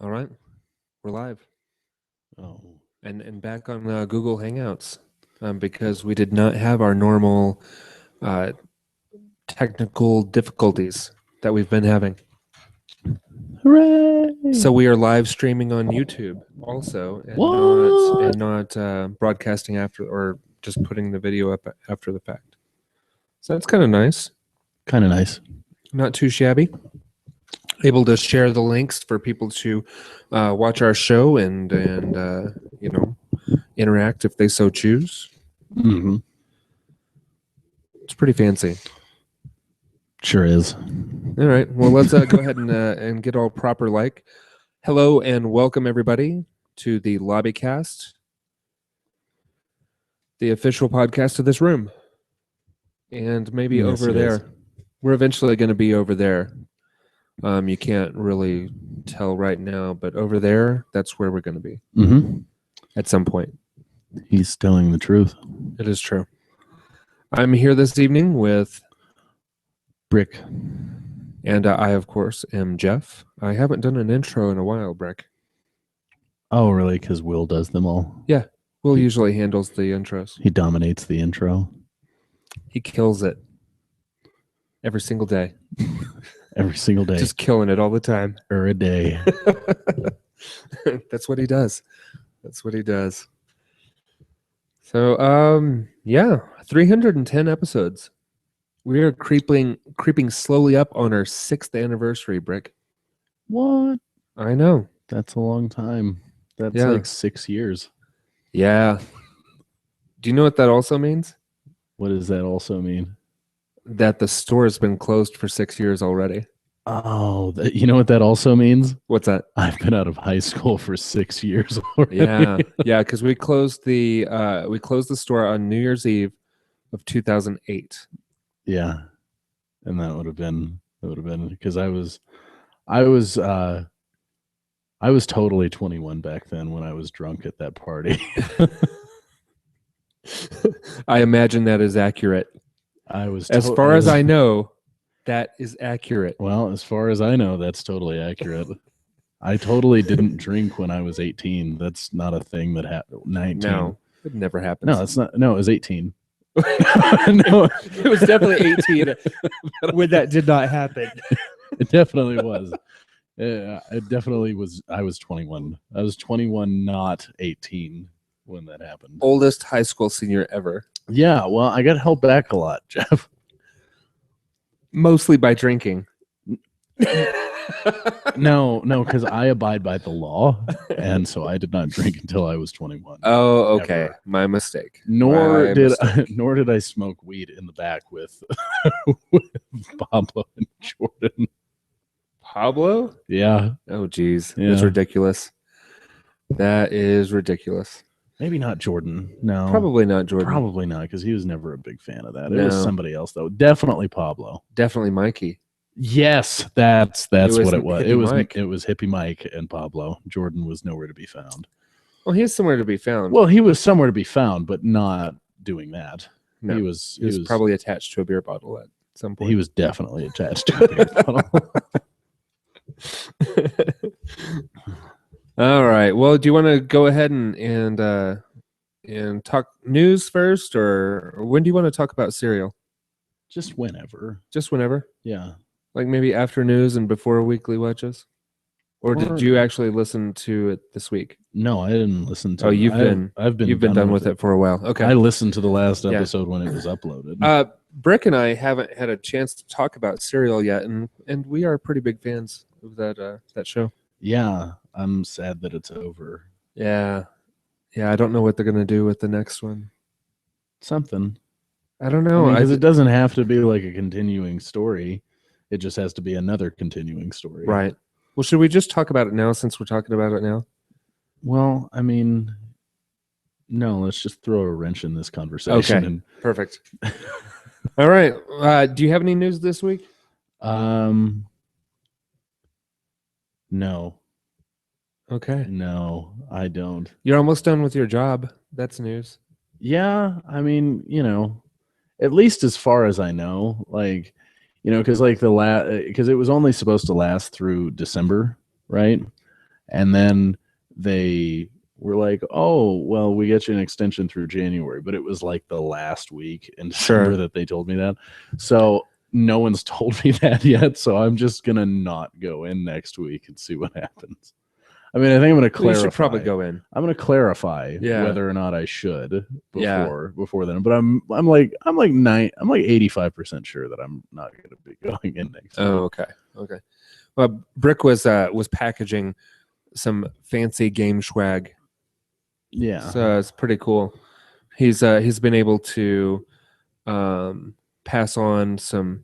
All right, we're live Oh, and back on Google Hangouts because we did not have our normal uh, technical difficulties that we've been having. hooray! So we are live streaming on YouTube also, and What? not broadcasting after or just putting the video up after the fact. So that's kind of nice. Kind of nice. Not too shabby. Able to share the links for people to watch our show and interact if they so choose. Mm-hmm. It's pretty fancy. Sure is. All right. Well, let's go ahead and get all proper like. Hello and welcome everybody to the Lobbycast, the official podcast of this room, and maybe Yes, over it there. is. We're eventually going to be over there. You can't really tell right now, but over there, that's where we're going to be Mm-hmm. at some point. He's telling the truth. It is true. I'm here this evening with Brick. And I, of course, am Geoff. I haven't done an intro in a while, Brick. Oh, really? Because Will does them all. Yeah, Will usually handles the intros. He dominates the intro. He kills it every single day. Every single day. Just killing it all the time. Or a day. That's what he does. That's what he does. So, yeah, 310 episodes. We are creeping slowly up on our 6th anniversary, Brick. What? I know. That's a long time. That's Yeah. like 6 years. Yeah. Do you know what that also means? What does that also mean? That the store has been closed for 6 years already. Oh, you know what that also means? What's that? I've been out of high school for 6 years already. Yeah, because we closed the store on New Year's Eve of 2008. Yeah, and that would have been because I was totally 21 back then when I was drunk at that party. I imagine that is accurate. As far as I know, that is accurate. Well, as far as I know, that's totally accurate. I totally didn't drink when I was 18. That's not a thing that happened. 19. No, it never happens. No, it's not. No, it was 18. No, it was definitely 18 when that did not happen. It definitely was. It definitely was. I was 21. I was 21, not 18 when that happened. Oldest high school senior ever. Yeah, well, I got held back a lot, Geoff. Mostly by drinking. No, because I abide by the law, and so I did not drink until I was 21. Oh, okay. Ever. My mistake. Nor did I smoke weed in the back with Pablo and Jordan. Pablo? Yeah. Oh, geez. Yeah. That's ridiculous. That is ridiculous. Maybe not Jordan. No. Probably not Jordan. Probably not, because he was never a big fan of that. It No. was somebody else, though. Definitely Pablo. Definitely Mikey. Yes, that's what it was. Hippie It was Hippie Mike and Pablo. Jordan was nowhere to be found. Well, he's somewhere to be found. Well, he was somewhere to be found, but not doing that. No, He was probably attached to a beer bottle at some point. He was definitely attached to a beer bottle. All right. Well, do you want to go ahead and talk news first, or when do you want to talk about cereal? Just whenever. Just whenever? Yeah. Like maybe after news and before Weekly Whatchas? Or did you actually listen to it this week? No, I didn't listen to it. I've been done with it for a while. Okay. I listened to the last episode when it was uploaded. Brick and I haven't had a chance to talk about cereal yet, and we are pretty big fans of that show. Yeah, I'm sad that it's over. Yeah, I don't know what they're gonna do with the next one. Something. I don't know. Because it doesn't have to be like a continuing story. It just has to be another continuing story. Right. Well, should we just talk about it now since we're talking about it now? Well, I mean, no, let's just throw a wrench in this conversation. Okay, perfect. All right. Do you have any news this week? No. Okay. No, I don't. You're almost done with your job. That's news. Yeah, I mean, at least as far as I know, like, because like because it was only supposed to last through December, right? And then they were like, oh, well, we get you an extension through January, but it was like the last week in December that they told me that. So no one's told me that yet. So I'm just going to not go in next week and see what happens. I mean, I think I'm going to clarify. You should probably go in. I'm going to clarify whether or not I should before then. But I'm like 85% sure that I'm not going to be going in next week. Oh, okay. Well, Brick was packaging some fancy game swag. Yeah, so it's pretty cool. He's been able to pass on some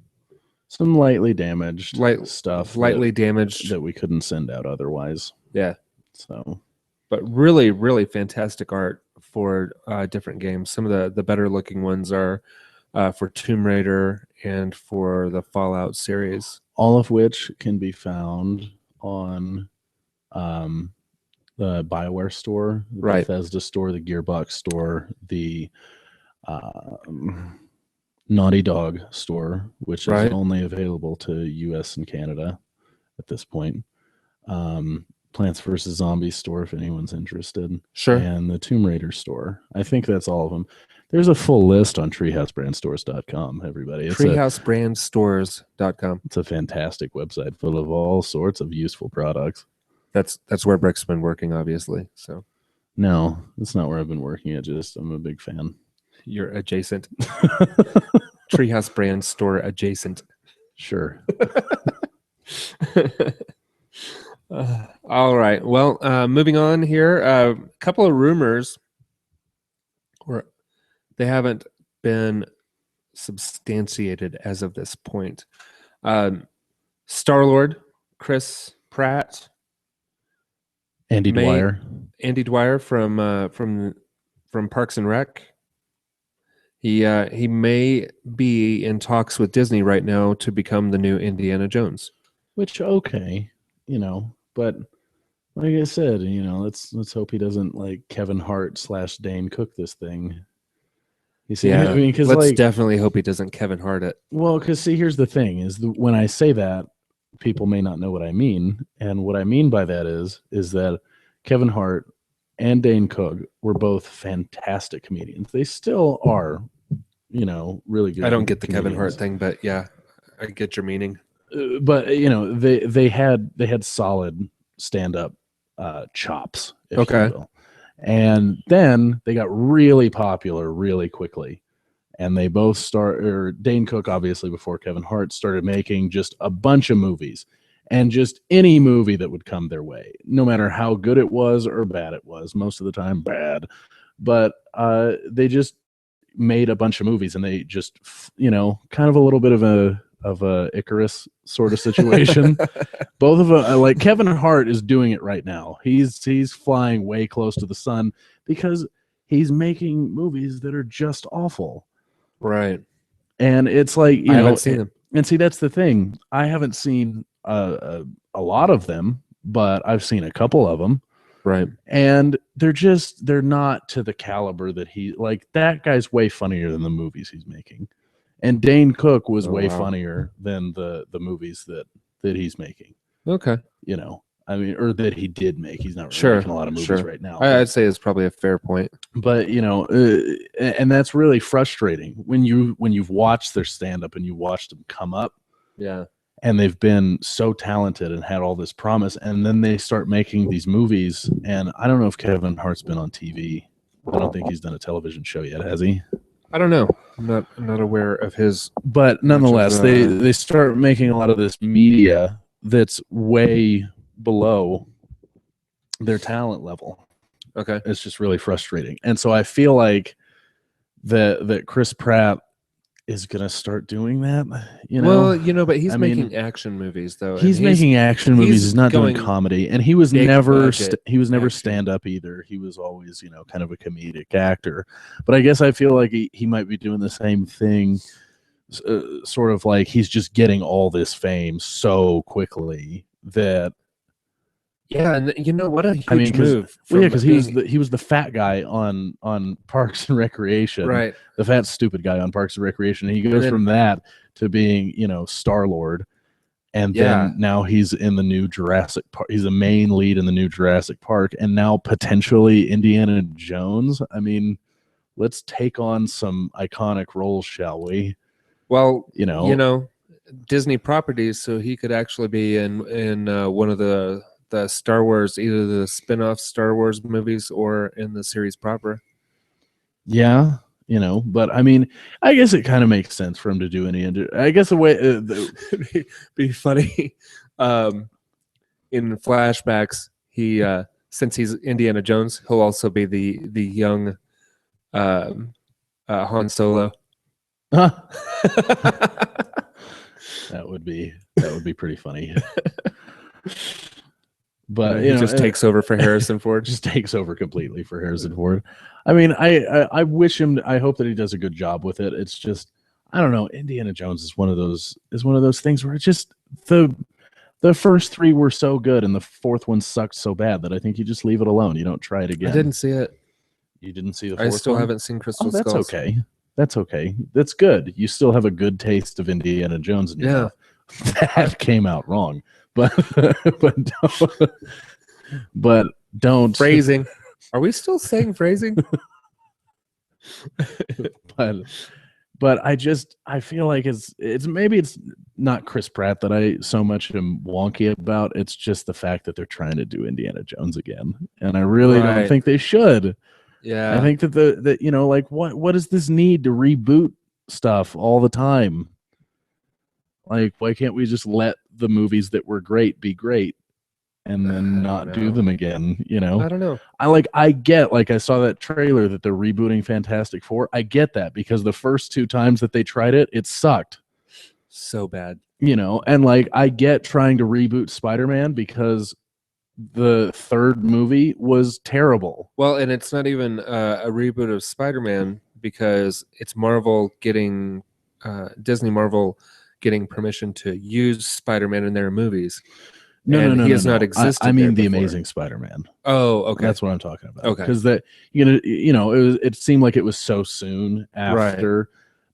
lightly damaged stuff, damaged that we couldn't send out otherwise. Yeah. So, but really, really fantastic art for different games. Some of the better looking ones are for Tomb Raider and for the Fallout series. All of which can be found on the BioWare store, the Bethesda store, the Gearbox store, the Naughty Dog store, which is only available to US and Canada at this point. Plants vs. Zombies store, if anyone's interested. Sure. And the Tomb Raider store. I think that's all of them. There's a full list on treehousebrandstores.com, everybody. Treehousebrandstores.com. It's a fantastic website full of all sorts of useful products. That's where Brick's been working, obviously. So, no, that's not where I've been working. I'm a big fan. You're adjacent. Treehouse Brand Store adjacent. Sure. All right. Well, moving on here. A couple of rumors, or they haven't been substantiated as of this point. Star-Lord, Chris Pratt, Andy Dwyer from Parks and Rec. He may be in talks with Disney right now to become the new Indiana Jones. Which, okay, but like I said, let's hope he doesn't like Kevin Hart / Dane Cook this thing. You see, yeah, I mean, because let's definitely hope he doesn't Kevin Hart it. Well, because see, here's the thing: when I say that, people may not know what I mean, and what I mean by that is that Kevin Hart and Dane Cook were both fantastic comedians. They still are, really good. I don't get the Kevin Hart thing, but yeah, I get your meaning. But they had solid stand-up chops, if you will. And then they got really popular really quickly. And they both Dane Cook, obviously, before Kevin Hart, started making just a bunch of movies. And just any movie that would come their way, no matter how good it was or bad it was, most of the time bad. But they just made a bunch of movies, and they just, kind of a little bit of a Icarus sort of situation. Both of them, like Kevin Hart is doing it right now. He's flying way close to the sun because he's making movies that are just awful. Right. And it's like, I haven't seen them. And see, that's the thing. I haven't seen a lot of them, but I've seen a couple of them. Right. And they're not to the caliber that that guy's way funnier than the movies he's making. And Dane Cook was way funnier than the movies that he's making. Okay. I mean, or that he did make. He's not really making a lot of movies right now. I'd say it's probably a fair point. But, and that's really frustrating when you've watched their stand-up and you watched them come up. Yeah. And they've been so talented and had all this promise. And then they start making these movies. And I don't know if Kevin Hart's been on TV. I don't think he's done a television show yet, has he? I don't know. I'm not aware of his. But nonetheless, they start making a lot of this media that's way below their talent level. Okay. It's just really frustrating. And so I feel like that Chris Pratt is going to start doing that, Well, but he's making action movies though. He's making action movies. He's not doing comedy, and he was never stand up either. He was always, kind of a comedic actor. But I guess I feel like he might be doing the same thing, sort of like he's just getting all this fame so quickly that. Yeah, and what a huge move. Because he was the fat guy on Parks and Recreation, right? The fat stupid guy on Parks and Recreation. And he goes from that to being, Star-Lord, And then now he's in the new Jurassic Park. He's a main lead in the new Jurassic Park, and now potentially Indiana Jones. I mean, let's take on some iconic roles, shall we? Well, Disney properties, so he could actually be in one of the Star Wars, either the spin-off Star Wars movies or in the series proper. Yeah. But I mean, I guess it kind of makes sense for him to do any. I guess the way it'd be funny. In flashbacks, he since he's Indiana Jones, he'll also be the young Han Solo. Huh? That would be pretty funny. But he just takes over for Harrison Ford. Just takes over completely for Harrison Ford. I mean, I wish him. I hope that he does a good job with it. It's just, I don't know. Indiana Jones is one of those things where it's just the first three were so good and the fourth one sucked so bad that I think you just leave it alone. You don't try it again. I didn't see it. You didn't see the fourth one? I still haven't seen Crystal Skulls. That's okay. That's okay. That's good. You still have a good taste of Indiana Jones in your mouth. That came out wrong. But don't phrasing. Are we still saying phrasing? but I feel like it's maybe it's not Chris Pratt that I so much am wonky about. It's just the fact that they're trying to do Indiana Jones again, and I really don't think they should. Yeah, I think that what is this need to reboot stuff all the time? Like, why can't we just let the movies that were great be great and then not do them again? I don't know. I get, I saw that trailer that they're rebooting Fantastic Four. I get that because the first two times that they tried it, it sucked. So bad. And I get trying to reboot Spider-Man because the third movie was terrible. Well, and it's not even a reboot of Spider-Man because it's Marvel getting Disney Marvel getting permission to use Spider-Man in their movies. No, he has not existed. I mean the Amazing Spider-Man. Oh, okay. That's what I'm talking about. Okay, because it seemed like it was so soon after, right.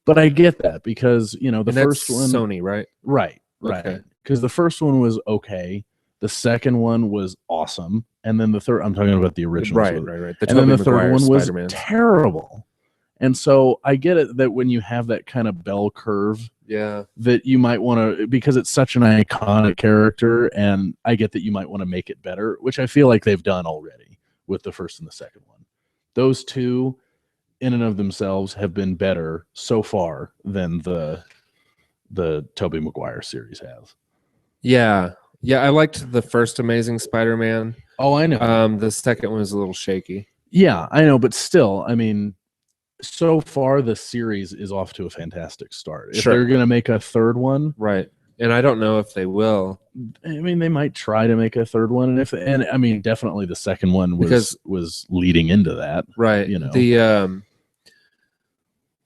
But I get that because the first one, Sony, right? Right. Because the first one was okay, the second one was awesome, and then the third. I'm talking about the original, right. And then the third one was terrible. And so I get it that when you have that kind of bell curve, that you might want to, because it's such an iconic character, and I get that you might want to make it better, which I feel like they've done already with the first and the second one. Those two, in and of themselves, have been better so far than the Tobey Maguire series has. Yeah, I liked the first Amazing Spider-Man. Oh, I know. The second one was a little shaky. Yeah, I know, but still, I mean, so far the series is off to a fantastic start. If they're going to make a third one, right? And I don't know if they will. I mean, they might try to make a third one, and I mean, definitely the second one was leading into that, right? The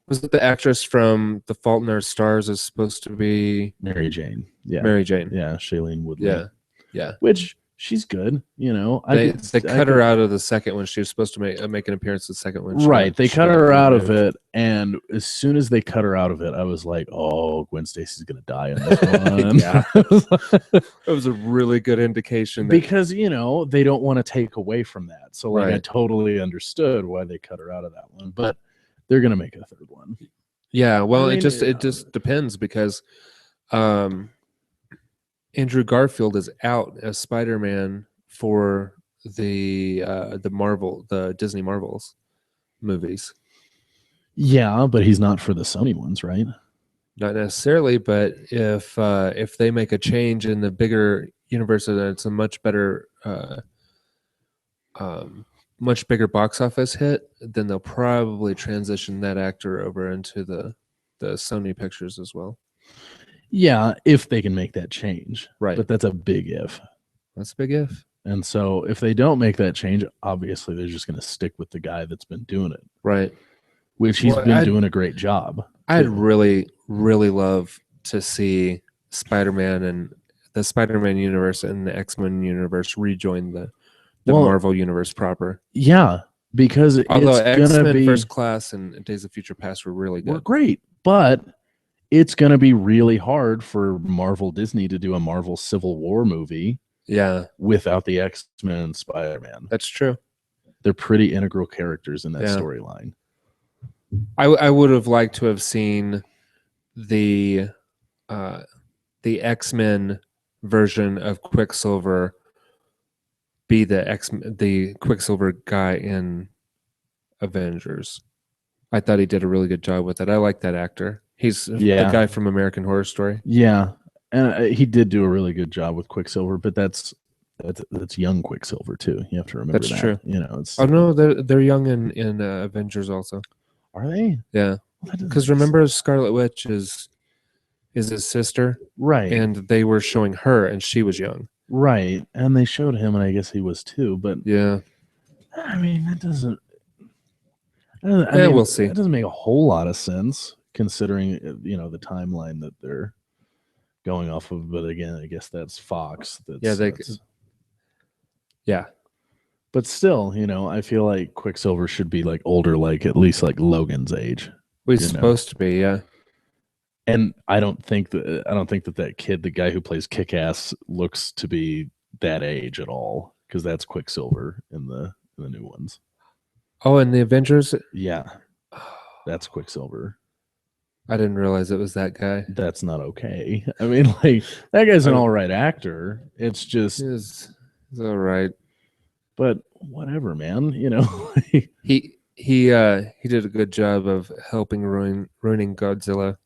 was it the actress from The Fault in Our Stars is supposed to be Mary Jane? Yeah, Mary Jane. Yeah, Shailene Woodley. Yeah. Which she's good, They cut her out of the second one. She was supposed to make an appearance in the second one. Right. They cut her out of it, and as soon as they cut her out of it, I was like, "Oh, Gwen Stacy's gonna die in this one." Yeah, that was a really good indication because they don't want to take away from that. So I totally understood why they cut her out of that one, but they're gonna make a third one. Yeah. Well, it just depends because Andrew Garfield is out as Spider-Man for the Disney Marvels movies. Yeah, but he's not for the Sony ones, right? Not necessarily, but if they make a change in the bigger universe and it's a much bigger box office hit, then they'll probably transition that actor over into the Sony pictures as well. Yeah, if they can make that change. Right. But that's a big if. That's a big if. And so if they don't make that change, obviously they're just going to stick with the guy that's been doing it. Right. Which he's been doing a great job. I'd really, really love to see Spider-Man and the Spider-Man universe and the X-Men universe rejoin the Marvel universe proper. Yeah, because although it's X-Men gonna be First Class and Days of Future Past were really good. We're great, but it's going to be really hard for Marvel Disney to do a Marvel Civil War movie without the X-Men and Spider-Man. That's true. They're pretty integral characters in that storyline. I would have liked to have seen the X-Men version of Quicksilver be the Quicksilver guy in Avengers. I thought he did a really good job with it. I like that actor. He's the guy from American Horror Story. Yeah, and he did do a really good job with Quicksilver, but that's young Quicksilver too. You have to remember that's true. You know, it's no, they're young in Avengers also. Are they? Yeah, because remember Scarlet Witch is his sister, right? And they were showing her, and she was young, right? And they showed him, and I guess he was too. But I mean, that doesn't. We'll see. It doesn't make a whole lot of sense considering the timeline that they're going off of. But again, I guess that's Fox. But still, I feel like Quicksilver should be like older, like at least like Logan's age. He's supposed to be, yeah. And I don't think that kid, the guy who plays Kick-Ass, looks to be that age at all, because that's Quicksilver in the new ones. Oh, and the Avengers? Yeah. That's Quicksilver. I didn't realize it was that guy. That's not okay. I mean, like, that guy's an all right actor. It's just... He's all right. But whatever, man. He did a good job of helping ruining Godzilla.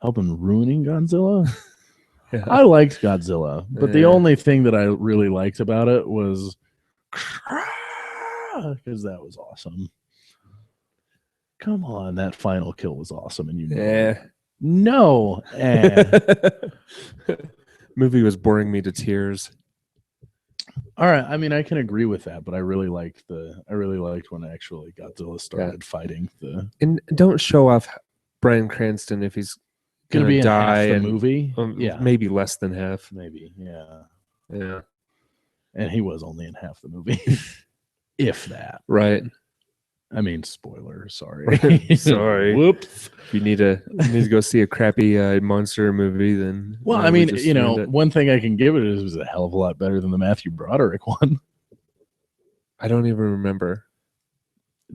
Helping ruining Godzilla? Yeah. I liked Godzilla, but the only thing that I really liked about it was... because that was awesome. Come on, that final kill was awesome, and no. Movie was boring me to tears. All right, I mean, I can agree with that, but I really liked when actually Godzilla started fighting the. And don't show off Bryan Cranston if he's gonna be die in half the movie. Maybe less than half. Maybe, yeah. And he was only in half the movie. If that. Right. I mean, spoiler. Sorry. Sorry. Whoops. If you need to go see a crappy monster movie, then. Well, I mean, one thing I can give it is it was a hell of a lot better than the Matthew Broderick one. I don't even remember.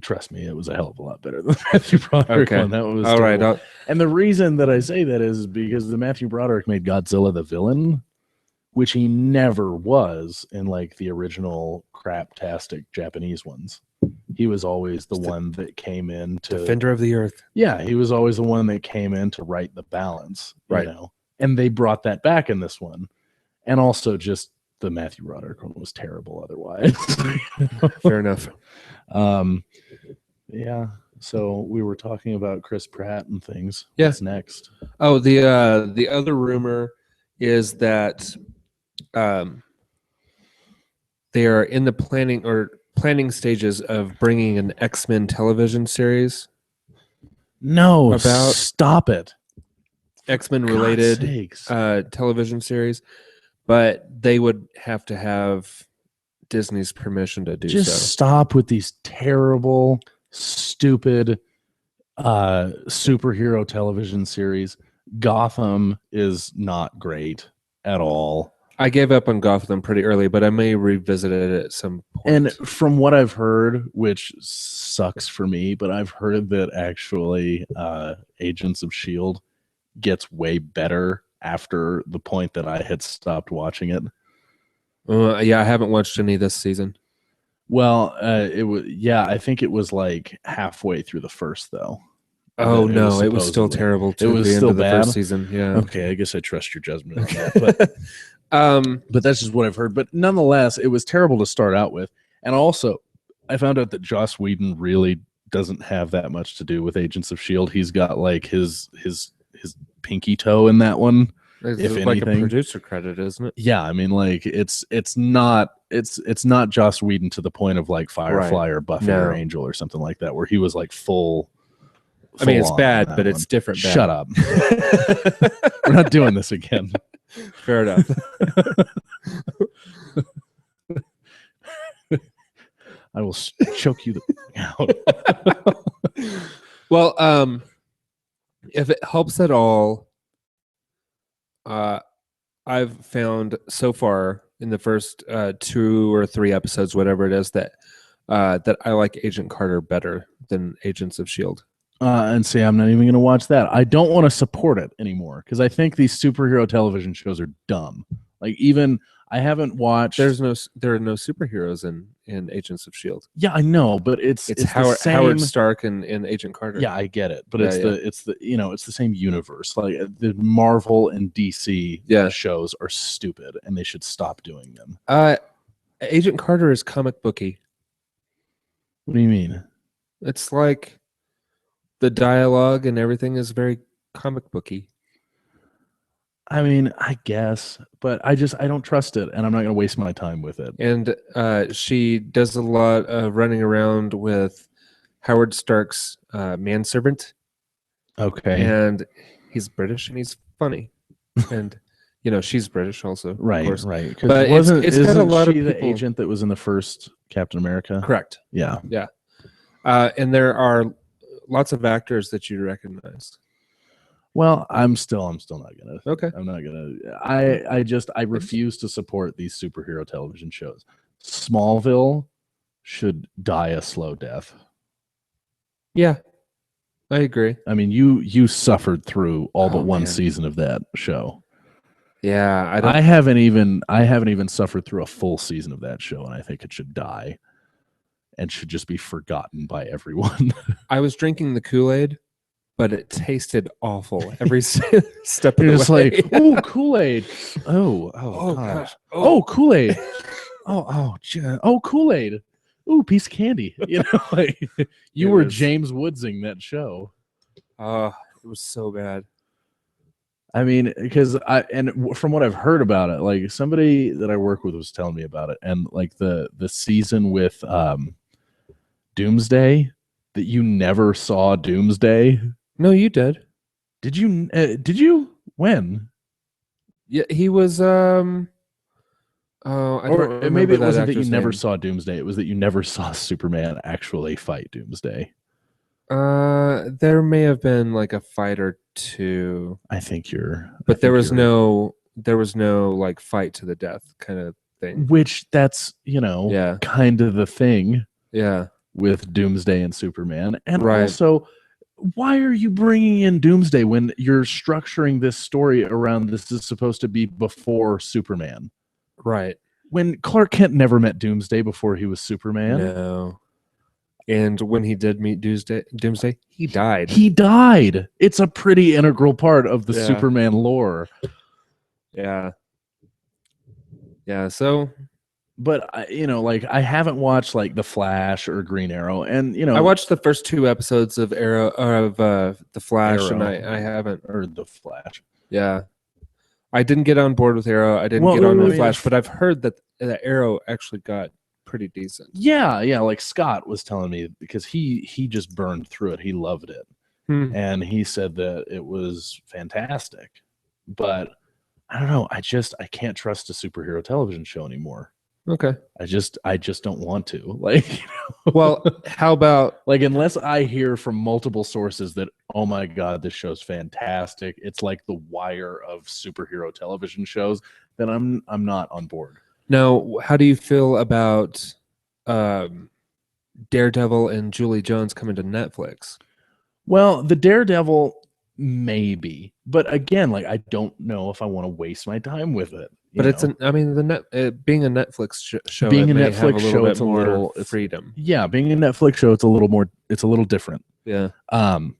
Trust me, it was a hell of a lot better than the Matthew Broderick one. That was all right. And the reason that I say that is because the Matthew Broderick made Godzilla the villain, which he never was in like the original craptastic Japanese ones. He was always the one that came in to defender of the earth. Yeah, he was always the one that came in to right the balance, right? And they brought that back in this one, and also just the Matthew Broderick one was terrible otherwise. Fair enough. Yeah. So we were talking about Chris Pratt and things. Yeah. What's next? Oh, the other rumor is that they are in the planning stages of bringing an X-Men television series. No, stop it. X-Men related television series, but they would have to have Disney's permission to do so. Just stop with these terrible, stupid superhero television series. Gotham is not great at all. I gave up on Gotham pretty early, but I may revisit it at some point. And from what I've heard, which sucks for me, but I've heard that actually Agents of S.H.I.E.L.D. gets way better after the point that I had stopped watching it. Yeah, I haven't watched any this season. Well, I think it was like halfway through the first, though. Oh, no, it was still terrible. It was still bad? The first season, yeah. Okay, I guess I trust your judgment on that. But that's just what I've heard. But nonetheless, it was terrible to start out with. And also, I found out that Joss Whedon really doesn't have that much to do with Agents of S.H.I.E.L.D. He's got like his pinky toe in that one. It's like a producer credit, isn't it? Yeah, I mean, like it's not Joss Whedon to the point of like Firefly or Buffy or Angel or something like that, where he was like full. I mean, it's bad, but it's different. Bad. Shut up. We're not doing this again. Fair enough. I will choke you out. Well, if it helps at all, I've found so far in the first 2 or 3 episodes, whatever it is, that I like Agent Carter better than Agents of S.H.I.E.L.D. And see, I'm not even going to watch that. I don't want to support it anymore because I think these superhero television shows are dumb. Like, even I haven't watched. There are no superheroes in Agents of S.H.I.E.L.D. Yeah, I know, but it's Howard Stark and Agent Carter. Yeah, I get it, but it's the same universe. Like, the Marvel and DC shows are stupid, and they should stop doing them. Agent Carter is comic booky. What do you mean? It's like the dialogue and everything is very comic booky. I mean, I guess, but I don't trust it, and I'm not going to waste my time with it. And she does a lot of running around with Howard Stark's manservant. Okay. And he's British and he's funny. And, she's British also. Right, of course. right. But isn't got a lot she of the agent that was in the first Captain America? Correct. Yeah. Yeah. And there are lots of actors that you recognize. Well, I'm still not gonna. Okay. I'm not gonna. I refuse to support these superhero television shows. Smallville should die a slow death. Yeah, I agree. I mean, you suffered through all but one season of that show. Yeah, I haven't even suffered through a full season of that show, and I think it should die and should just be forgotten by everyone. I was drinking the Kool-Aid, but it tasted awful every step of You're the just way. like, oh, Kool-Aid. Oh gosh. Oh, Kool-Aid. Oh, Kool-Aid. Ooh, piece of candy. Like, you were James Woodsing that show. It was so bad. I mean, because from what I've heard about it, like, somebody that I work with was telling me about it, and like the season with Doomsday, that you never saw Doomsday. No, you did. Did you? Did you? When? Yeah, he was. Maybe it wasn't that you never saw Doomsday. It was that you never saw Superman actually fight Doomsday. There may have been like a fight or two. I think you're. But there was no like fight to the death kind of thing. Which that's kind of the thing. Yeah. With Doomsday and Superman, and also, why are you bringing in Doomsday when you're structuring this story around this is supposed to be before Superman? Right. When Clark Kent never met Doomsday before he was Superman. No. And when he did meet Doomsday, he died. He died. It's a pretty integral part of the Superman lore. Yeah. Yeah, so... But I haven't watched like The Flash or Green Arrow, and I watched the first 2 episodes of The Flash, and I haven't heard The Flash. Yeah, I didn't get on board with Arrow. I didn't get on with Flash, but I've heard that Arrow actually got pretty decent. Yeah. Like Scott was telling me, because he just burned through it. He loved it, and he said that it was fantastic. But I don't know. I can't trust a superhero television show anymore. Okay. I just don't want to. Like, well, how about, like, unless I hear from multiple sources that, oh my God, this show's fantastic, it's like the Wire of superhero television shows, then I'm not on board. Now, how do you feel about Daredevil and Julie Jones coming to Netflix? Well, the Daredevil, maybe, but again, like, I don't know if I want to waste my time with it. But being a Netflix show, being a Netflix show, it's a little freedom. Yeah, being a Netflix show, it's a little different. Yeah. And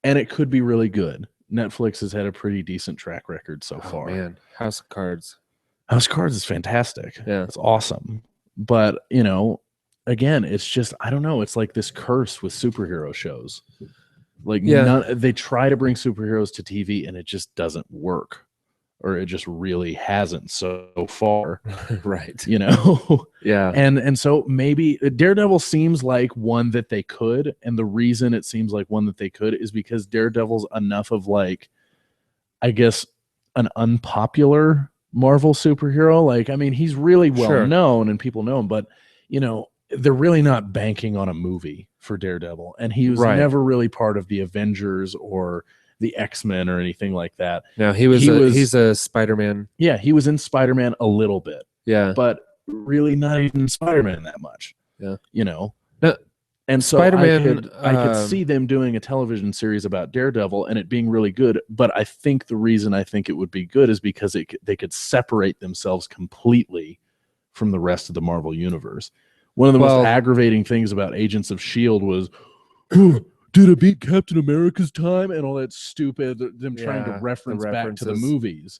it could be really good. Netflix has had a pretty decent track record so far. Man, House of Cards. House of Cards is fantastic. Yeah, it's awesome. But again, it's just, I don't know. It's like this curse with superhero shows. Like, they try to bring superheroes to TV, and it just doesn't work. Or it just really hasn't so far. Right. Yeah. And so maybe Daredevil seems like one that they could. And the reason it seems like one that they could is because Daredevil's enough of, like, I guess, an unpopular Marvel superhero. Like, I mean, he's really well known and people know him, but they're really not banking on a movie for Daredevil, and he was never really part of the Avengers or the X-Men or anything like that. No, he's a Spider-Man. Yeah, he was in Spider-Man a little bit. Yeah. But really not even Spider-Man that much. Yeah. You know? No, and so Spider-Man, I could see them doing a television series about Daredevil and it being really good, but I think the reason I think it would be good is because they could separate themselves completely from the rest of the Marvel universe. One of the most aggravating things about Agents of S.H.I.E.L.D. was, did it beat Captain America's time? And all that stupid, them trying to reference back to the movies.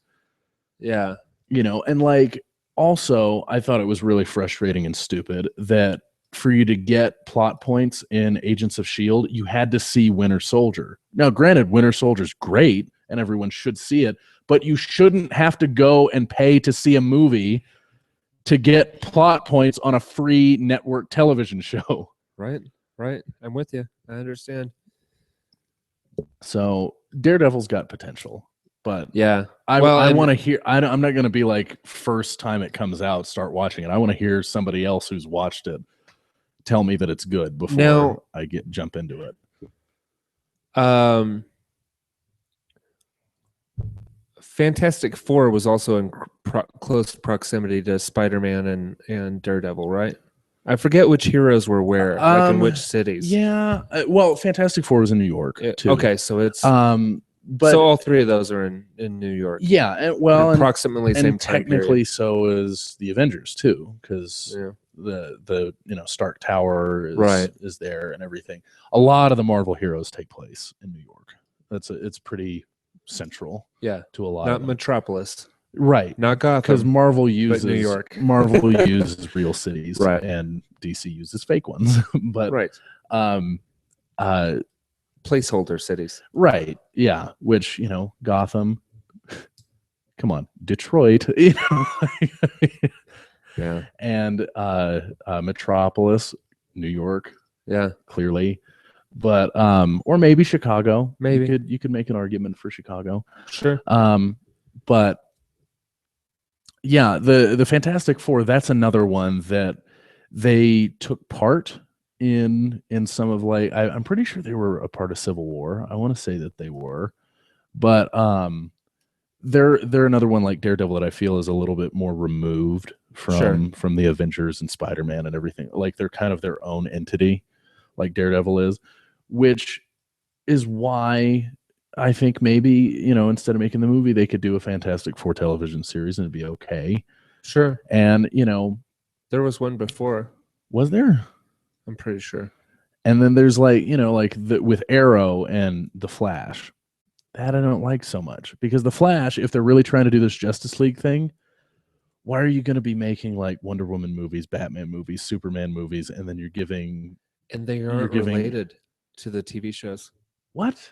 Yeah. You know, and like, also, I thought it was really frustrating and stupid that for you to get plot points in Agents of S.H.I.E.L.D., you had to see Winter Soldier. Now, granted, Winter Soldier's great and everyone should see it, but you shouldn't have to go and pay to see a movie to get plot points on a free network television show. Right. I'm with you. I understand. So Daredevil's got potential, but yeah, I want to hear. I'm not going to be like first time it comes out, start watching it. I want to hear somebody else who's watched it tell me that it's good before I jump into it. Fantastic Four was also in close proximity to Spider-Man and Daredevil, right? I forget which heroes were where, like in which cities. Yeah, well, Fantastic Four was in New York too. Okay, so it's but so all three of those are in New York. Yeah, and approximately same time technically period. So is the Avengers too, because the Stark Tower is there and everything. A lot of the Marvel heroes take place in New York. It's pretty central. Yeah, to a lot. Not of them. Metropolis. Right, not Gotham, because Marvel uses New York. Marvel uses real cities, right, and DC uses fake ones. But placeholder cities, right? Yeah, which Gotham. Come on, Detroit. Yeah, and Metropolis, New York. Yeah, clearly, but or maybe Chicago. Maybe you could make an argument for Chicago. Sure. But yeah, the Fantastic Four, that's another one that they took part in some of, like, I'm pretty sure they were a part of Civil War. I want to say that they were, but they're another one like Daredevil that I feel is a little bit more removed from the Avengers and Spider-Man and everything. Like, they're kind of their own entity, like Daredevil is, which is why I think maybe, instead of making the movie, they could do a Fantastic Four television series and it'd be okay. Sure. And, there was one before. Was there? I'm pretty sure. And then there's with Arrow and The Flash. That I don't like so much, because The Flash, if they're really trying to do this Justice League thing, why are you going to be making like Wonder Woman movies, Batman movies, Superman movies, and then you're giving... And they aren't related to the TV shows. What?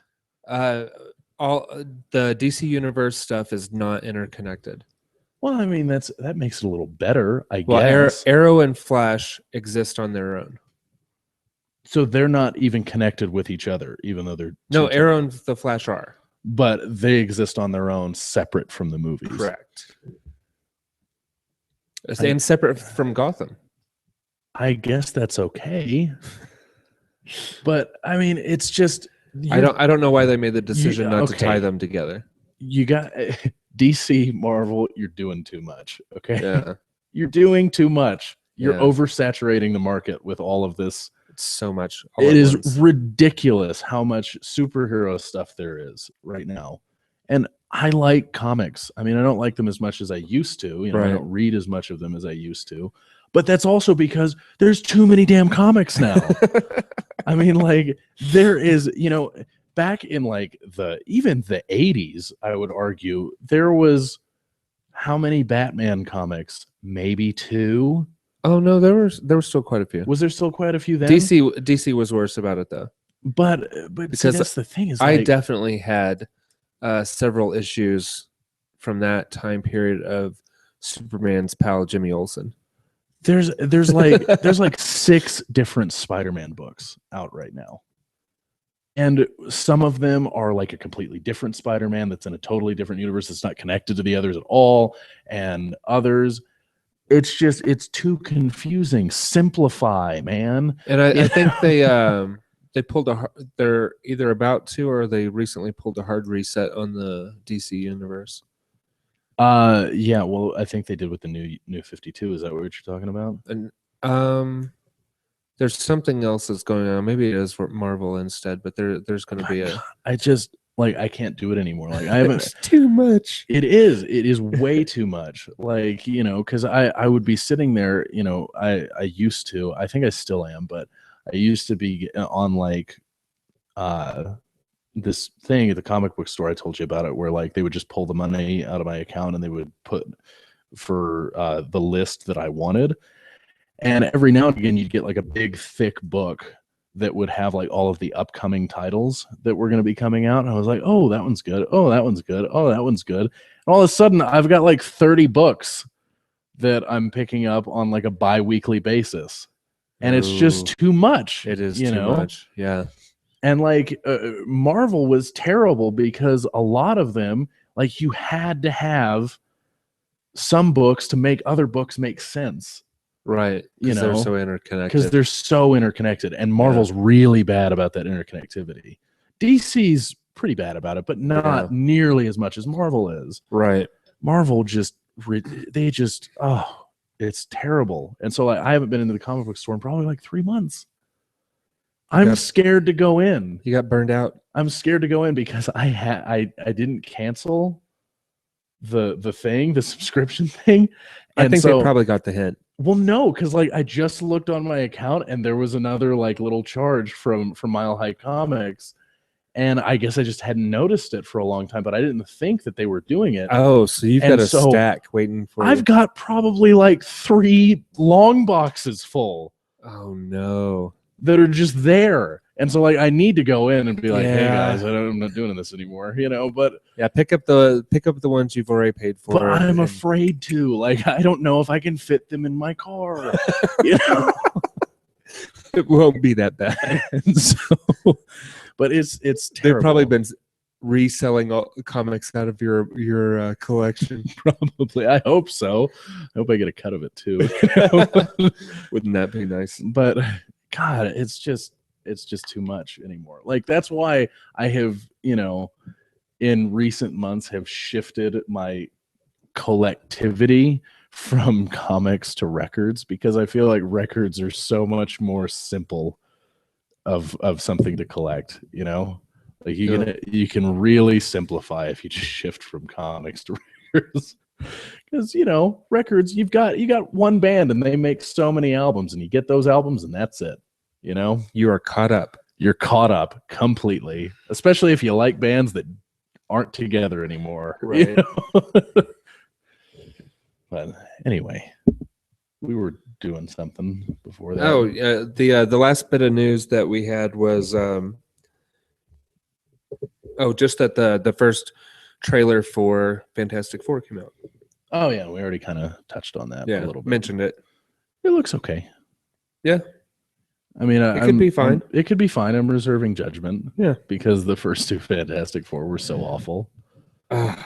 All the DC Universe stuff is not interconnected. Well, I mean, that makes it a little better, I guess. Arrow and Flash exist on their own. So they're not even connected with each other, even though they're... No, Arrow and the Flash are. But they exist on their own, separate from the movies. Correct. And separate from Gotham. I guess that's okay. But I mean, it's just... I don't know why they made the decision not to tie them together. You got DC, Marvel, you're doing too much, okay? Yeah. You're doing too much. You're oversaturating the market with all of this. It's so much. It is ridiculous how much superhero stuff there is right now. And I like comics. I mean, I don't like them as much as I used to. I don't read as much of them as I used to. But that's also because there's too many damn comics now. I mean, like, there is, back in like even the 80s, I would argue, there was how many Batman comics? Maybe 2. Oh no, there were still quite a few. Was there still quite a few then? DC was worse about it though. But because see, that's the thing is, I definitely had several issues from that time period of Superman's pal Jimmy Olsen. There's like 6 different Spider-Man books out right now. And some of them are like a completely different Spider-Man that's in a totally different universe that's not connected to the others at all. And others, it's too confusing. Simplify, man. And I think they pulled they're either about to or they recently pulled a hard reset on the DC universe. Yeah, well, I think they did with the new 52. Is that what you're talking about? And there's something else that's going on. Maybe it is for Marvel instead, but there's going to be a. I just I can't do it anymore. Like I haven't. It's too much. It is way too much. Like, because I would be sitting there. I used to. I think I still am, but I used to be on this thing at the comic book store I told you about it, where like they would just pull the money out of my account and they would put for the list that I wanted. And every now and again, you'd get like a big, thick book that would have like all of the upcoming titles that were going to be coming out. And I was like, oh, that one's good. Oh, that one's good. Oh, that one's good. And all of a sudden, I've got like 30 books that I'm picking up on like a bi-weekly basis. And it's just too much. It is too much. Yeah. And like Marvel was terrible because a lot of them, like you had to have some books to make other books make sense. Right. Because they're so interconnected. Because they're so interconnected. And Marvel's really bad about that interconnectivity. DC's pretty bad about it, but not nearly as much as Marvel is. Right. Marvel just, it's terrible. And so I haven't been into the comic book store in probably like 3 months. I'm scared to go in. You got burned out? I'm scared to go in because I didn't cancel the subscription thing. And I think they probably got the hint. Well, no, because like I just looked on my account and there was another like little charge from Mile High Comics, and I guess I just hadn't noticed it for a long time, but I didn't think that they were doing it. Oh, so you've got a stack waiting for I've got probably like 3 long boxes full. Oh no. That are just there. And so like I need to go in and be like, hey guys, I'm not doing this anymore, but pick up the ones you've already paid for. But I'm afraid to. Like I don't know if I can fit them in my car. It won't be that bad. But it's terrible. They've probably been reselling all comics out of your collection. Probably. I hope so. I hope I get a cut of it too. Wouldn't that be nice? But God, it's just too much anymore. Like that's why I have, in recent months have shifted my collectivity from comics to records, because I feel like records are so much more simple of something to collect, like you can really simplify if you just shift from comics to records. Because records, you got one band and they make so many albums, and you get those albums and that's it. You are caught up. You're caught up completely, especially if you like bands that aren't together anymore. Right. But anyway, we were doing something before that. Oh, the last bit of news that we had was just that the first trailer for Fantastic Four came out. Oh yeah, we already kind of touched on that a little bit. Mentioned it. It looks okay. Yeah. I mean, it could be fine. It could be fine. I'm reserving judgment. Yeah. Because the first 2 Fantastic Four were so awful. I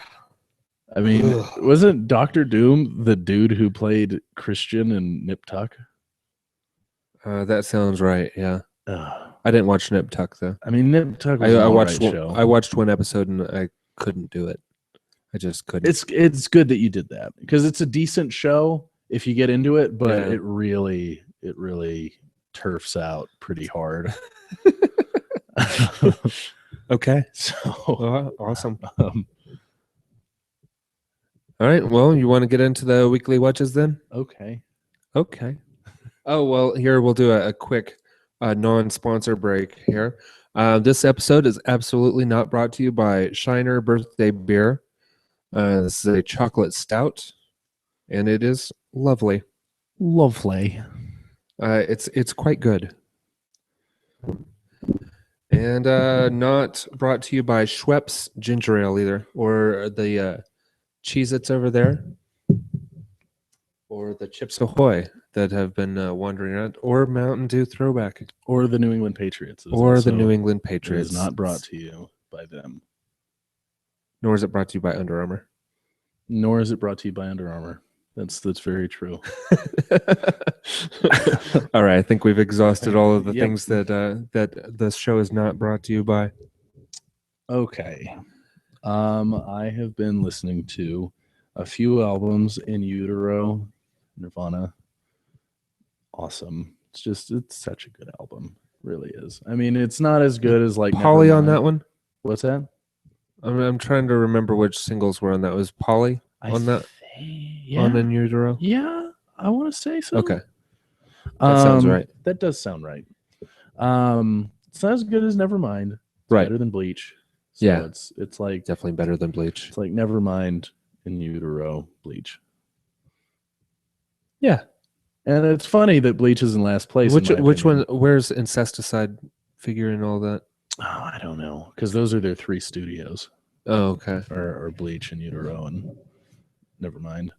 mean, wasn't Dr. Doom the dude who played Christian in Nip Tuck? That sounds right. Yeah. I didn't watch Nip Tuck though. I mean, Nip Tuck was show. I watched one episode and I couldn't do it. I just couldn't. It's good that you did that, because it's a decent show if you get into it, but it really turfs out pretty hard. Okay. So awesome. All right. Well, you want to get into the weekly watches then? Okay. Oh, well, here we'll do a quick non-sponsor break here. This episode is absolutely not brought to you by Shiner Birthday Beer. This is a chocolate stout, and it is lovely. Lovely. It's quite good. And not brought to you by Schweppes Ginger Ale either, or the Cheez-Its over there, or the Chips Ahoy that have been wandering around, or Mountain Dew Throwback, or the New England Patriots. Or the New England Patriots. It is not brought to you by them. Nor is it brought to you by Under Armour. Nor is it brought to you by Under Armour. That's very true. All right, I think we've exhausted all of the Yep. things that this show is not brought to you by. Okay. I have been listening to a few albums in utero. Nirvana. Awesome. It's such a good album. Really is. I mean, it's not as good as like Polly on Nevermind. that one. What's that? I'm trying to remember which singles were on that. Was Polly on that? Yeah. On In Utero? Yeah, I want to say so. Okay. That sounds right. That does sound right. It's not as good as Nevermind. It's Right. better than Bleach. So Yeah. It's like Definitely better than Bleach. It's like Nevermind, In Utero, Bleach. Yeah. And it's funny that Bleach is in last place. Which one? Where's Incesticide figure and all that? Oh, I don't know, because those are their 3 studios. Oh, okay. Or Bleach and Utero and Nevermind.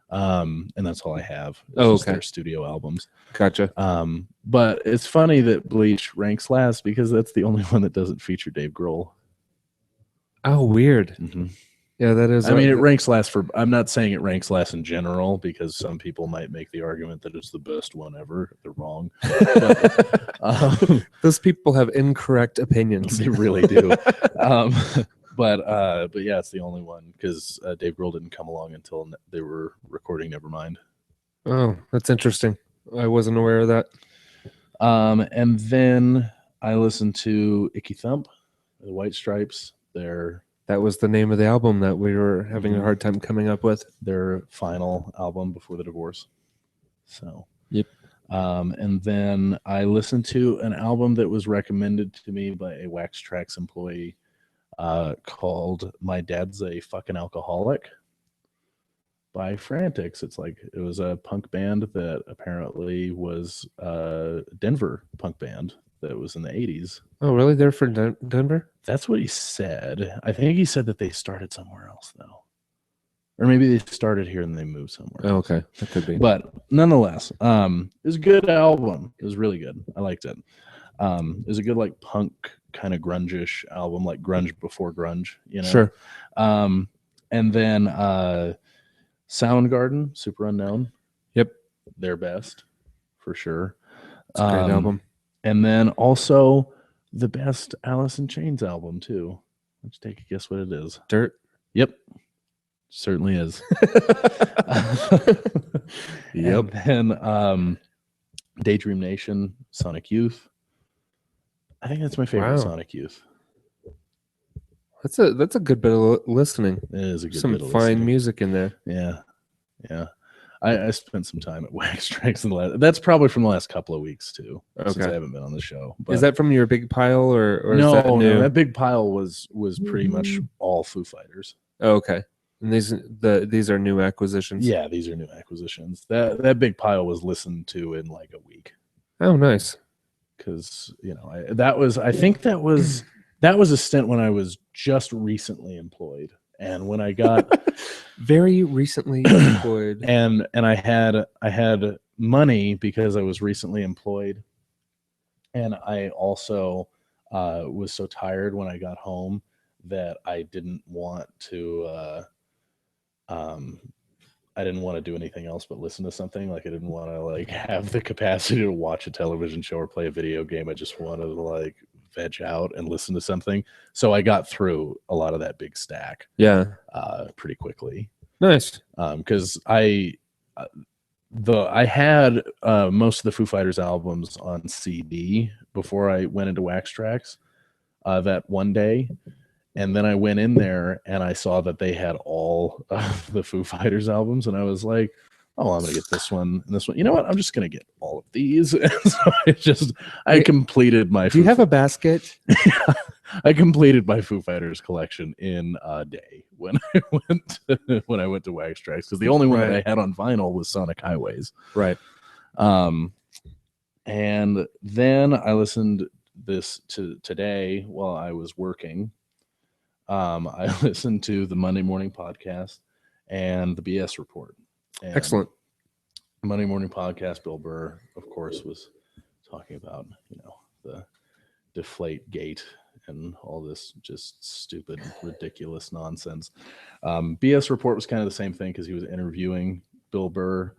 And that's all I have. It's just their studio albums. Gotcha. But it's funny that Bleach ranks last because that's the only one that doesn't feature Dave Grohl. Oh, weird. Mm-hmm. Yeah, that is. I mean, it ranks last for. I'm not saying it ranks last in general because some people might make the argument that it's the best one ever. They're wrong. But, those people have incorrect opinions. They really do. But yeah, it's the only one because Dave Grohl didn't come along until they were recording Nevermind. Oh, that's interesting. I wasn't aware of that. And then I listened to Icky Thump, the White Stripes. That was the name of the album that we were having a hard time coming up with. Their final album before the divorce. So, yep. And then I listened to an album that was recommended to me by a Wax Trax employee called My Dad's a Fucking Alcoholic by Frantics. It was a punk band that apparently was a Denver punk band that was in the 80s. Oh, really? They're from Denver? That's what he said. I think he said that they started somewhere else, though. Or maybe they started here and they moved somewhere else. Oh, okay. That could be. But nonetheless, it was a good album. It was really good. I liked it. It was a good, like, punk kind of grunge-ish album, like grunge before grunge, you know? Sure. And then Soundgarden, Super Unknown. Yep. Their best, for sure. It's a great album. And then also the best Alice in Chains album, too. Let's take a guess what it is. Dirt? Yep. Certainly is. Yep. And then Daydream Nation, Sonic Youth. I think that's my favorite Sonic Youth. That's a good bit of listening. It is a good some bit of fine listening. music in there. Yeah. I spent some time at Wax Trax that's probably from the last couple of weeks too. Okay. Since I haven't been on the show. But is that from your big pile or no, is that new? No, that big pile was pretty much all Foo Fighters. Oh, okay. And these are new acquisitions. Yeah, these are new acquisitions. That big pile was listened to in like a week. Oh, nice. Because I think that was a stint when I was just recently employed. And when I got very recently employed, and I had money because I was recently employed, and I also was so tired when I got home that I didn't want to do anything else but listen to something. Like I didn't want to like have the capacity to watch a television show or play a video game. I just wanted to like veg out and listen to something. So I got through a lot of that big stack. Yeah. Pretty quickly. Nice. Because I had most of the Foo Fighters albums on CD before I went into Wax Trax that one day. And then I went in there and I saw that they had all of the Foo Fighters albums. And I was like, oh, I'm going to get this one and this one. You know what? I'm just going to get all of these. And so I completed my... Do you have a basket? I completed my Foo Fighters collection in a day when I went to Wax Trax, because the only one that I had on vinyl was Sonic Highways. Right. And then I listened today while I was working. I listened to the Monday Morning Podcast and the BS Report. And excellent. Monday Morning Podcast, Bill Burr, of course, was talking about, the Deflate Gate and all this just stupid, ridiculous nonsense. BS Report was kind of the same thing because he was interviewing Bill Burr,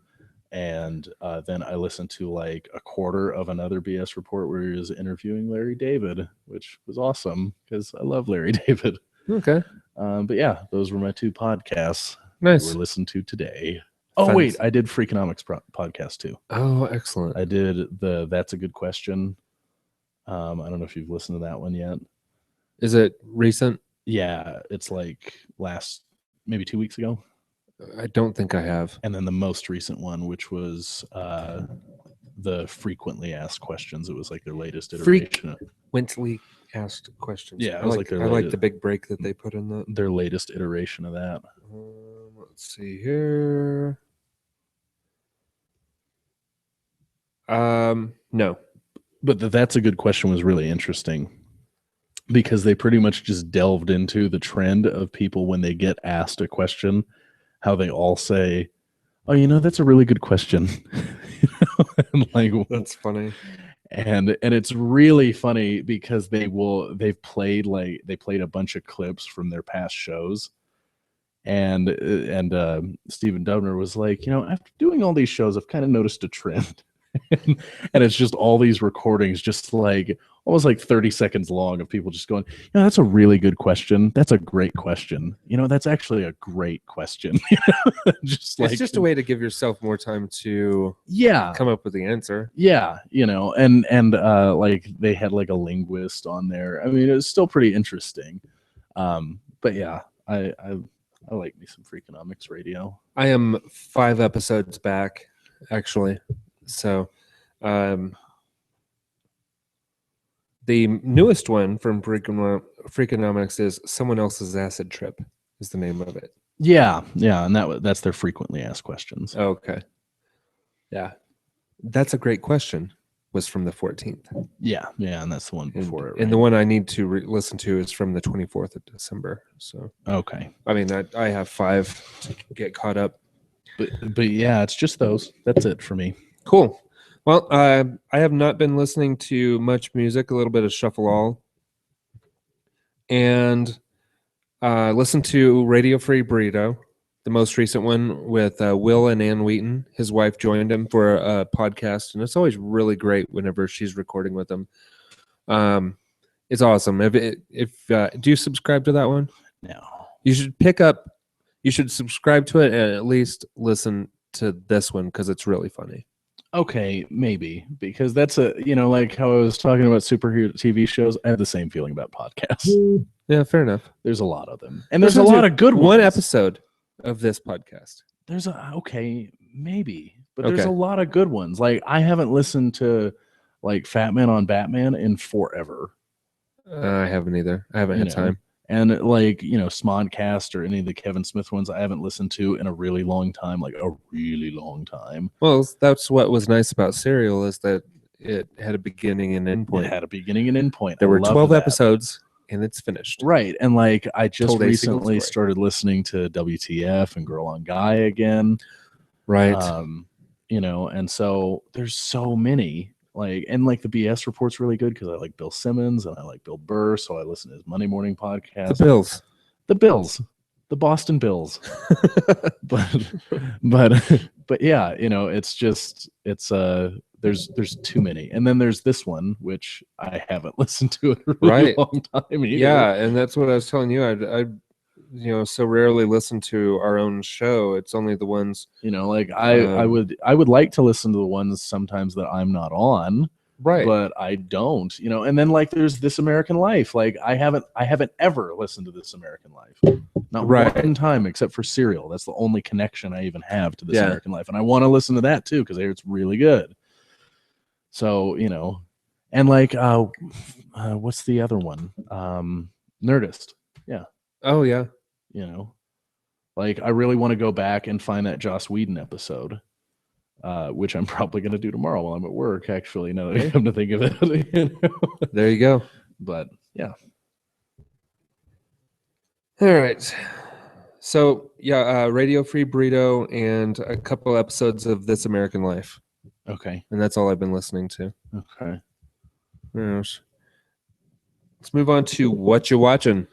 and then I listened to like a quarter of another BS report where he was interviewing Larry David, which was awesome because I love Larry David. Okay. But yeah, those were my 2 podcasts Nice. we're listening to today. Oh, wait, I did Freakonomics podcast too. Oh, excellent. I did That's a Good Question. I don't know if you've listened to that one yet. Is it recent? Yeah, it's like maybe 2 weeks ago. I don't think I have. And then the most recent one, which was the frequently asked questions. It was like their latest iteration. Frequently asked questions. Yeah, I like the big break that they put in that. Their latest iteration of that. Let's see here. No. But That's a Good Question was really interesting because they pretty much just delved into the trend of people when they get asked a question, how they all say, "Oh, that's a really good question." And like, that's funny. And it's really funny because they played a bunch of clips from their past shows. And Stephen Dubner was like, after doing all these shows, I've kind of noticed a trend. And it's just all these recordings, just like almost like 30 seconds long of people just going, that's a really good question. That's a great question. That's actually a great question. It's just a way to give yourself more time to come up with the answer. Yeah. And like they had like a linguist on there. I mean, it was still pretty interesting. But yeah, I like me some Freakonomics radio. I am 5 episodes back, actually. So, the newest one from Freakonomics is Someone Else's Acid Trip is the name of it. Yeah, and that's their frequently asked questions. Okay. Yeah. That's a great question. Was from the 14th. Yeah, and that's the one before it. Right? And the one I need to listen to is from the 24th of December. So okay. I mean, I have 5 to get caught up. But yeah, it's just those. That's it for me. Cool. Well, I have not been listening to much music, a little bit of Shuffle All. And listened to Radio Free Burrito, the most recent one with Will and Ann Wheaton. His wife joined him for a podcast, and it's always really great whenever she's recording with him. It's awesome. If do you subscribe to that one? No. You should subscribe to it and at least listen to this one because it's really funny. Okay, maybe, because that's like how I was talking about superhero TV shows. I have the same feeling about podcasts. Yeah, fair enough. There's a lot of them, and there's a lot of good ones. One episode of this podcast. Maybe, but there's a lot of good ones. Like I haven't listened to like Fat Man on Batman in forever. I haven't either. I haven't had time. And like, Smodcast or any of the Kevin Smith ones I haven't listened to in a really long time, like a really long time. Well, that's what was nice about Serial is that it had a beginning and end point. It had a beginning and end point. There were 12 episodes and it's finished. Right. And like I just recently started listening to WTF and Girl on Guy again. Right. And so there's so many. And the BS report's really good because I like Bill Simmons and I like Bill Burr, so I listen to his Monday morning podcast. The Bills, the Boston Bills. but yeah, there's too many, and then there's this one which I haven't listened to in a really long time either. Yeah, and that's what I was telling you. I so rarely listen to our own show. It's only the ones, I would like to listen to the ones sometimes that I'm not on, right? But I don't, and then there's This American Life. I haven't ever listened to This American Life, not one time except for Serial. That's the only connection I even have to This American Life, and I want to listen to that too because it's really good. So and what's the other one? Nerdist. Yeah. Oh yeah. I really want to go back and find that Joss Whedon episode, which I'm probably going to do tomorrow while I'm at work, actually, now that I come to think of it. There you go. But, yeah. All right. So, Radio Free Burrito and a couple episodes of This American Life. Okay. And that's all I've been listening to. Okay. Let's move on to What You Watching.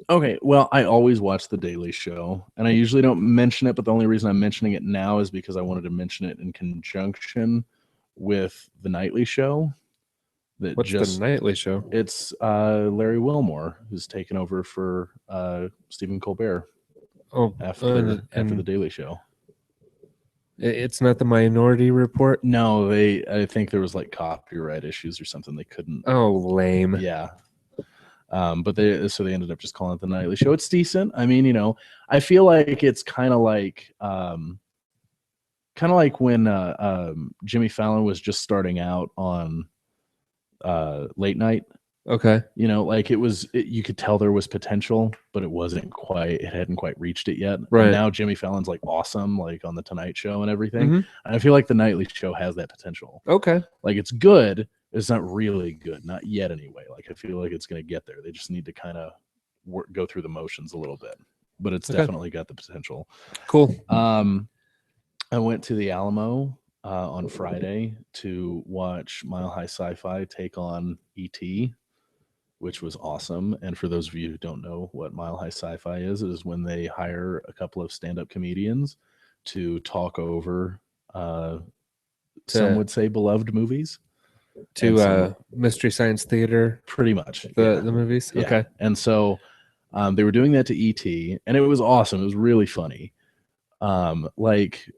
Okay, well, I always watch The Daily Show, and I usually don't mention it, but the only reason I'm mentioning it now is because I wanted to mention it in conjunction with The Nightly Show. What's The Nightly Show? It's Larry Wilmore, who's taken over for Stephen Colbert after The Daily Show. It's not the Minority Report? No, I think there was like copyright issues or something. They couldn't. Oh, lame. Yeah. But they ended up just calling it The Nightly Show. It's decent. I mean, I feel like it's kind of like when Jimmy Fallon was just starting out on late night. Okay. Like you could tell there was potential, but it hadn't quite reached it yet. Right. And now Jimmy Fallon's like awesome, like on the Tonight Show and everything. And I feel like The Nightly Show has that potential. Okay. Like it's good. It's not really good, not yet anyway. Like I feel like it's going to get there. They just need to kind of go through the motions a little bit, but it's definitely got the potential. Cool. I went to the Alamo on Friday to watch Mile High Sci-Fi take on E.T., which was awesome. And for those of you who don't know what Mile High Sci-Fi is, it is when they hire a couple of stand-up comedians to talk over some would say beloved movies. To Mystery Science Theater, pretty much the movies. Yeah. Okay. And so they were doing that to E.T., and it was awesome. It was really funny. Like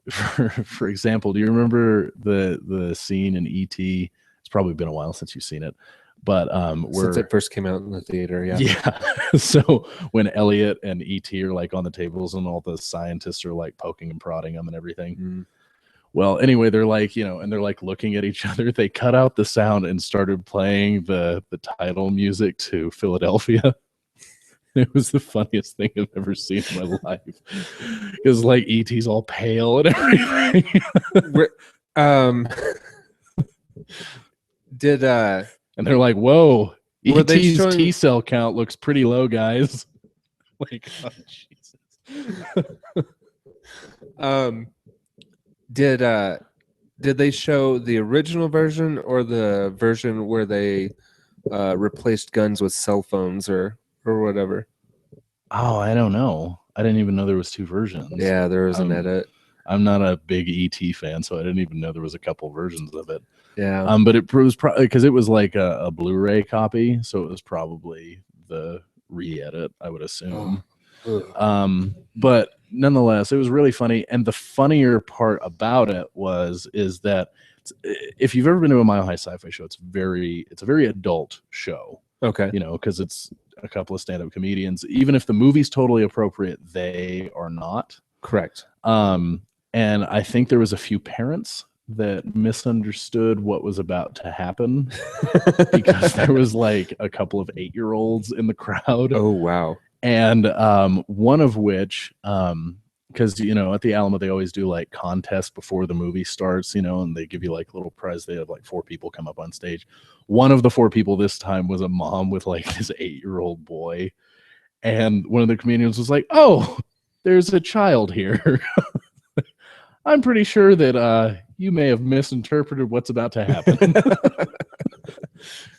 for example, do you remember the scene in E.T.? It's probably been a while since you've seen it, but since it first came out in the theater. Yeah. So when Elliot and E.T. are like on the tables and all the scientists are like poking and prodding them and everything. Well, anyway, they're like, and they're like looking at each other. They cut out the sound and started playing the title music to Philadelphia. It was the funniest thing I've ever seen in my life. Because like E.T.'s all pale and everything. And they're like, whoa, E.T.'s T-cell count looks pretty low, guys. Like, oh, Jesus. Did they show the original version or the version where they replaced guns with cell phones or whatever? Oh, I don't know. I didn't even know there was two versions. Yeah, there was an edit. I'm not a big ET fan, so I didn't even know there was a couple versions of it. Yeah. But it was probably because it was like a Blu-ray copy, so it was probably the re-edit, I would assume. But nonetheless, it was really funny. And the funnier part about it is that if you've ever been to a Mile High Sci-Fi show, it's a very adult show. Okay. Because it's a couple of stand-up comedians. Even if the movie's totally appropriate, they are not. Correct. And I think there was a few parents that misunderstood what was about to happen because there was like a couple of 8-year-olds in the crowd. Oh, wow. And one of which, because, at the Alamo, they always do like contests before the movie starts, and they give you like little prize. They have like 4 people come up on stage. One of the 4 people this time was a mom with like this 8-year-old boy. And one of the comedians was like, oh, there's a child here. I'm pretty sure that you may have misinterpreted what's about to happen.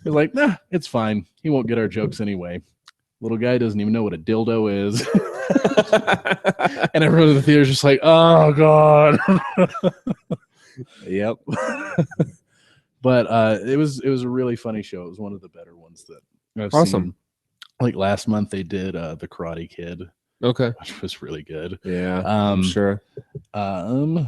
He's like, nah, it's fine. He won't get our jokes anyway. Little guy doesn't even know what a dildo is. And everyone in the theater is just like, oh, God. Yep. But it was a really funny show. It was one of the better ones that I've seen. Like last month they did The Karate Kid. Okay. Which was really good. Yeah, I'm sure. Let's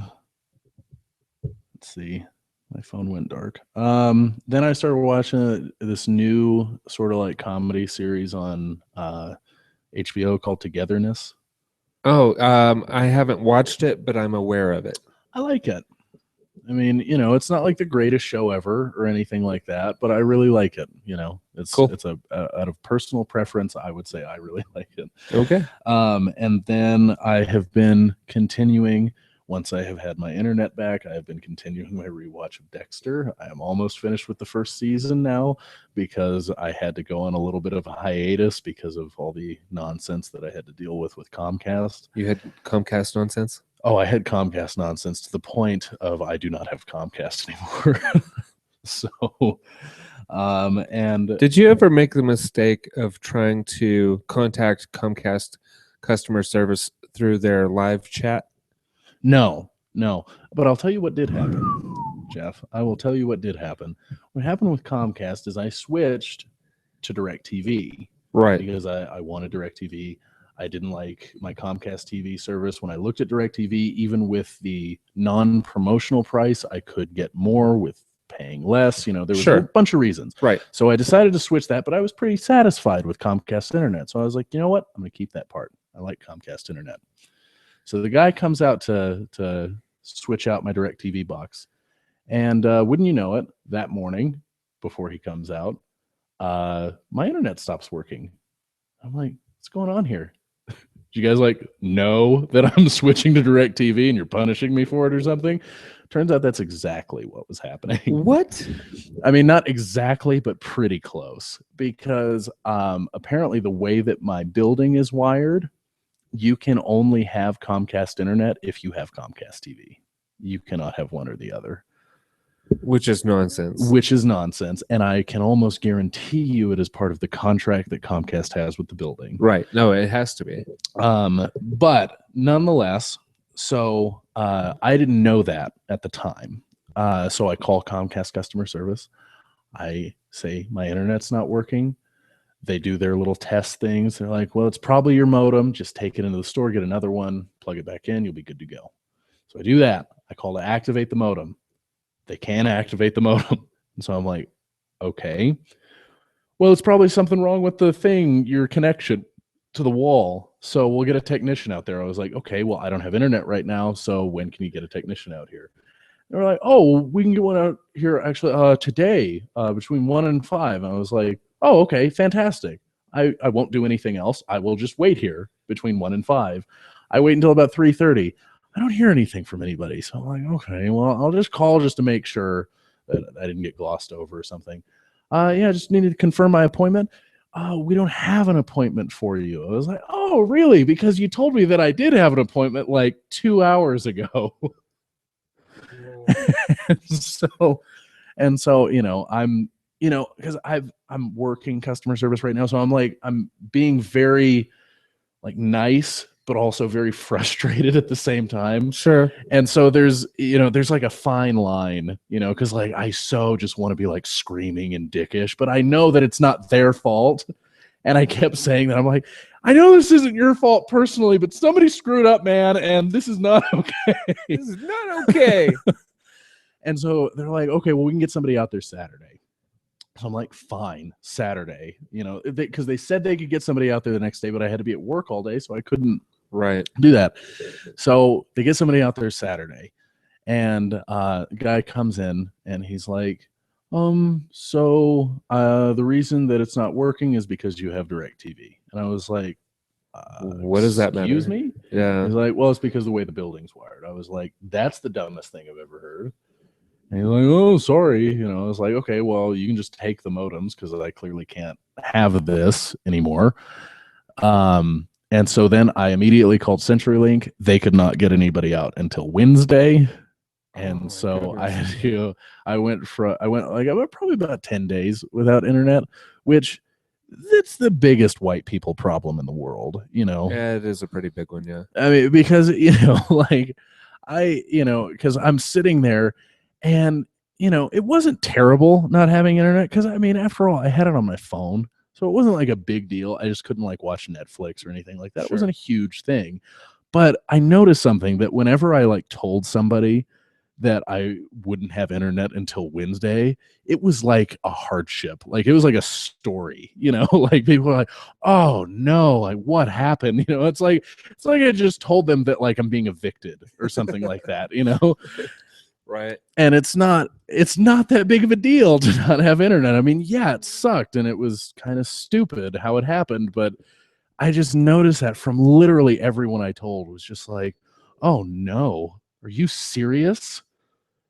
see. My phone went dark. Then I started watching this new sort of like comedy series on HBO called Togetherness. Oh, I haven't watched it, but I'm aware of it. I like it. I mean, it's not like the greatest show ever or anything like that, but I really like it. It's cool. It's out of personal preference, I would say I really like it. Okay. And then I have been continuing. Once I have had my internet back, I have been continuing my rewatch of Dexter. I am almost finished with the first season now because I had to go on a little bit of a hiatus because of all the nonsense that I had to deal with Comcast. You had Comcast nonsense? Oh, I had Comcast nonsense to the point of I do not have Comcast anymore. So And did you ever make the mistake of trying to contact Comcast customer service through their live chat? No. But I'll tell you what did happen, Geoff. I will tell you what did happen. What happened with Comcast is I switched to DirecTV. Right. Because I wanted DirecTV. I didn't like my Comcast TV service. When I looked at DirecTV, even with the non-promotional price, I could get more with paying less. There was a bunch of reasons. Right. So I decided to switch that, but I was pretty satisfied with Comcast Internet. So I was like, you know what? I'm going to keep that part. I like Comcast Internet. So the guy comes out to switch out my DirecTV box. And wouldn't you know it, that morning, before he comes out, my internet stops working. I'm like, what's going on here? You guys know that I'm switching to DirecTV and you're punishing me for it or something? Turns out that's exactly what was happening. What? I mean, not exactly, but pretty close. Because apparently the way that my building is wired, you can only have Comcast Internet if you have Comcast TV. You cannot have one or the other. Which is nonsense. And I can almost guarantee you it is part of the contract that Comcast has with the building. Right. No, it has to be. But nonetheless, so I didn't know that at the time. So I call Comcast customer service. I say, my internet's not working. They do their little test things. They're like, well, it's probably your modem. Just take it into the store, get another one, plug it back in. You'll be good to go. So I do that. I call to activate the modem. They can't activate the modem. And so I'm like, okay. Well, it's probably something wrong with the thing, your connection to the wall. So we'll get a technician out there. I was like, okay, well, I don't have internet right now. So when can you get a technician out here? And they're like, oh, we can get one out here actually today between 1 and 5. And I was like, oh, okay, fantastic. I won't do anything else. I will just wait here between 1 and 5. I wait until about 3:30. I don't hear anything from anybody. So I'm like, okay, well, I'll just call just to make sure that I didn't get glossed over or something. Yeah, I just needed to confirm my appointment. We don't have an appointment for you. I was like, oh, really? Because you told me that I did have an appointment like 2 hours ago. and so, I'm, because I'm working customer service right now. So I'm being very nice, but also very frustrated at the same time. Sure. And so there's like a fine line, because I so just want to be screaming and dickish, but I know that it's not their fault. And I kept saying that. I'm like, I know this isn't your fault personally, but somebody screwed up, man, and this is not okay. This is not okay. And so they're like, okay, well, we can get somebody out there Saturday. So I'm like, fine, Saturday, because they said they could get somebody out there the next day, but I had to be at work all day, so I couldn't do that. So they get somebody out there Saturday, and the guy comes in, and he's like, so the reason that it's not working is because you have DirecTV. And I was like, what does that matter? Excuse me? Yeah. He's like, well, it's because of the way the building's wired. I was like, that's the dumbest thing I've ever heard. And he's like, oh, sorry. I was like, okay, well, you can just take the modems because I clearly can't have this anymore. And so then I immediately called CenturyLink. They could not get anybody out until Wednesday. And so I went probably about 10 days without internet, which that's the biggest white people problem in the world, Yeah, it is a pretty big one, yeah. I mean, because, because I'm sitting there and, it wasn't terrible not having internet because, I mean, after all, I had it on my phone. So it wasn't like a big deal. I just couldn't watch Netflix or anything like that. Sure. It wasn't a huge thing. But I noticed something that whenever I told somebody that I wouldn't have internet until Wednesday, it was like a hardship. It was like a story, people were like, oh no, what happened? It's like I just told them that I'm being evicted or something like that, Right. And it's not that big of a deal to not have internet. I mean, yeah, it sucked and it was kind of stupid how it happened, but I just noticed that from literally everyone I told was just like, oh no, are you serious?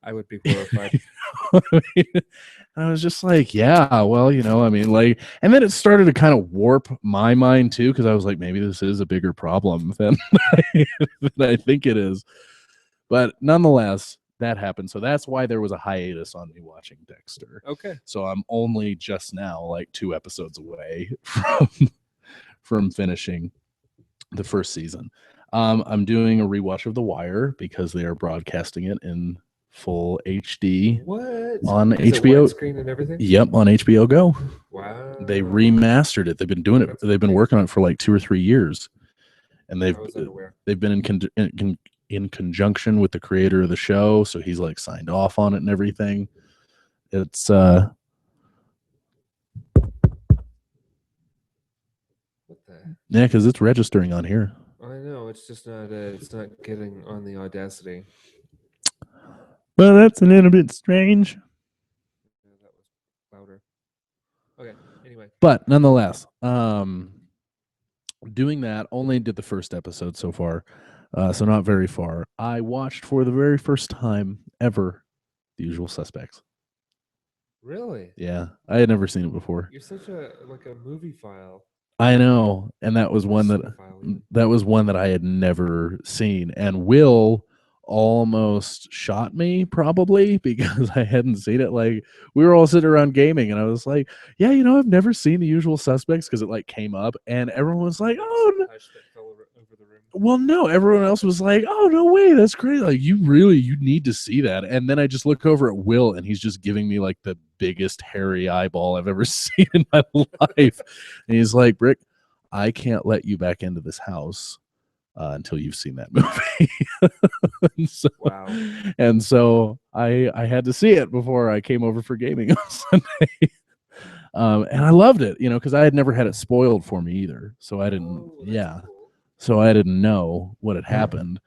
I would be horrified. I was just like, yeah, well, and then it started to kind of warp my mind too, because I was like, maybe this is a bigger problem than I think it is. But nonetheless, that happened. So that's why there was a hiatus on me watching Dexter. Okay. So I'm only just now like 2 episodes away from finishing the first season. I'm doing a rewatch of The Wire because they are broadcasting it in full HD. What? On Is HBO it widescreen and everything? Yep, on HBO Go. Wow. They remastered it. They've been doing it. They've been working on it for like 2 or 3 years, and they've been in conjunction with the creator of the show, so he's like signed off on it and everything. It's what the? Yeah, because it's registering on here. I know it's just not. It's not getting on the Audacity. Well, that's a little bit strange. Yeah, that was louder. Okay. Anyway, but nonetheless, doing that, only did the first episode so far, so not very far. I watched for the very first time ever The Usual Suspects. Really? Yeah, I had never seen it before. You're such a movie file. I know, and that was one that I had never seen, and Will almost shot me probably because I hadn't seen it. Like, we were all sitting around gaming, and I was like, "Yeah, I've never seen The Usual Suspects," because it like came up, and everyone was like, "Oh no." Well, no, everyone else was like, "Oh, no way, that's great! Like, you need to see that." And then I just look over at Will, and he's just giving me like the biggest hairy eyeball I've ever seen in my life. And he's like, "Brick, I can't let you back into this house until you've seen that movie." Wow. And so I had to see it before I came over for gaming on Sunday. And I loved it, because I had never had it spoiled for me either. So I didn't, cool. So I didn't know what had happened.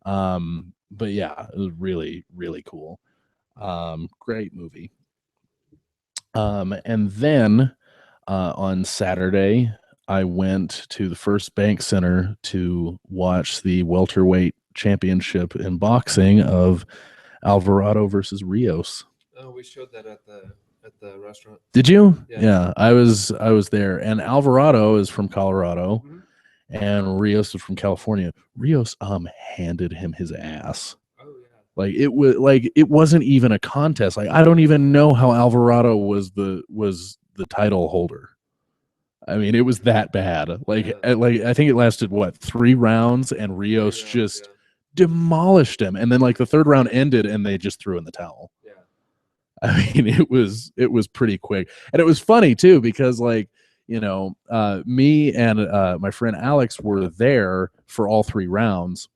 But yeah, it was really, really cool. Great movie. And then on Saturday, I went to the First Bank Center to watch the welterweight championship in boxing of Alvarado versus Rios. Oh, we showed that at the restaurant. Did you? Yeah, I was there, and Alvarado is from Colorado. Mm-hmm. And Rios is from California. Rios handed him his ass. Oh yeah. It wasn't even a contest. Like, I don't even know how Alvarado was the title holder. I mean, it was that bad. Like I think it lasted 3 rounds, and Rios just demolished him. And then like the 3rd round ended, and they just threw in the towel. Yeah. I mean, it was pretty quick, and it was funny too because me and my friend Alex were there for all 3 rounds,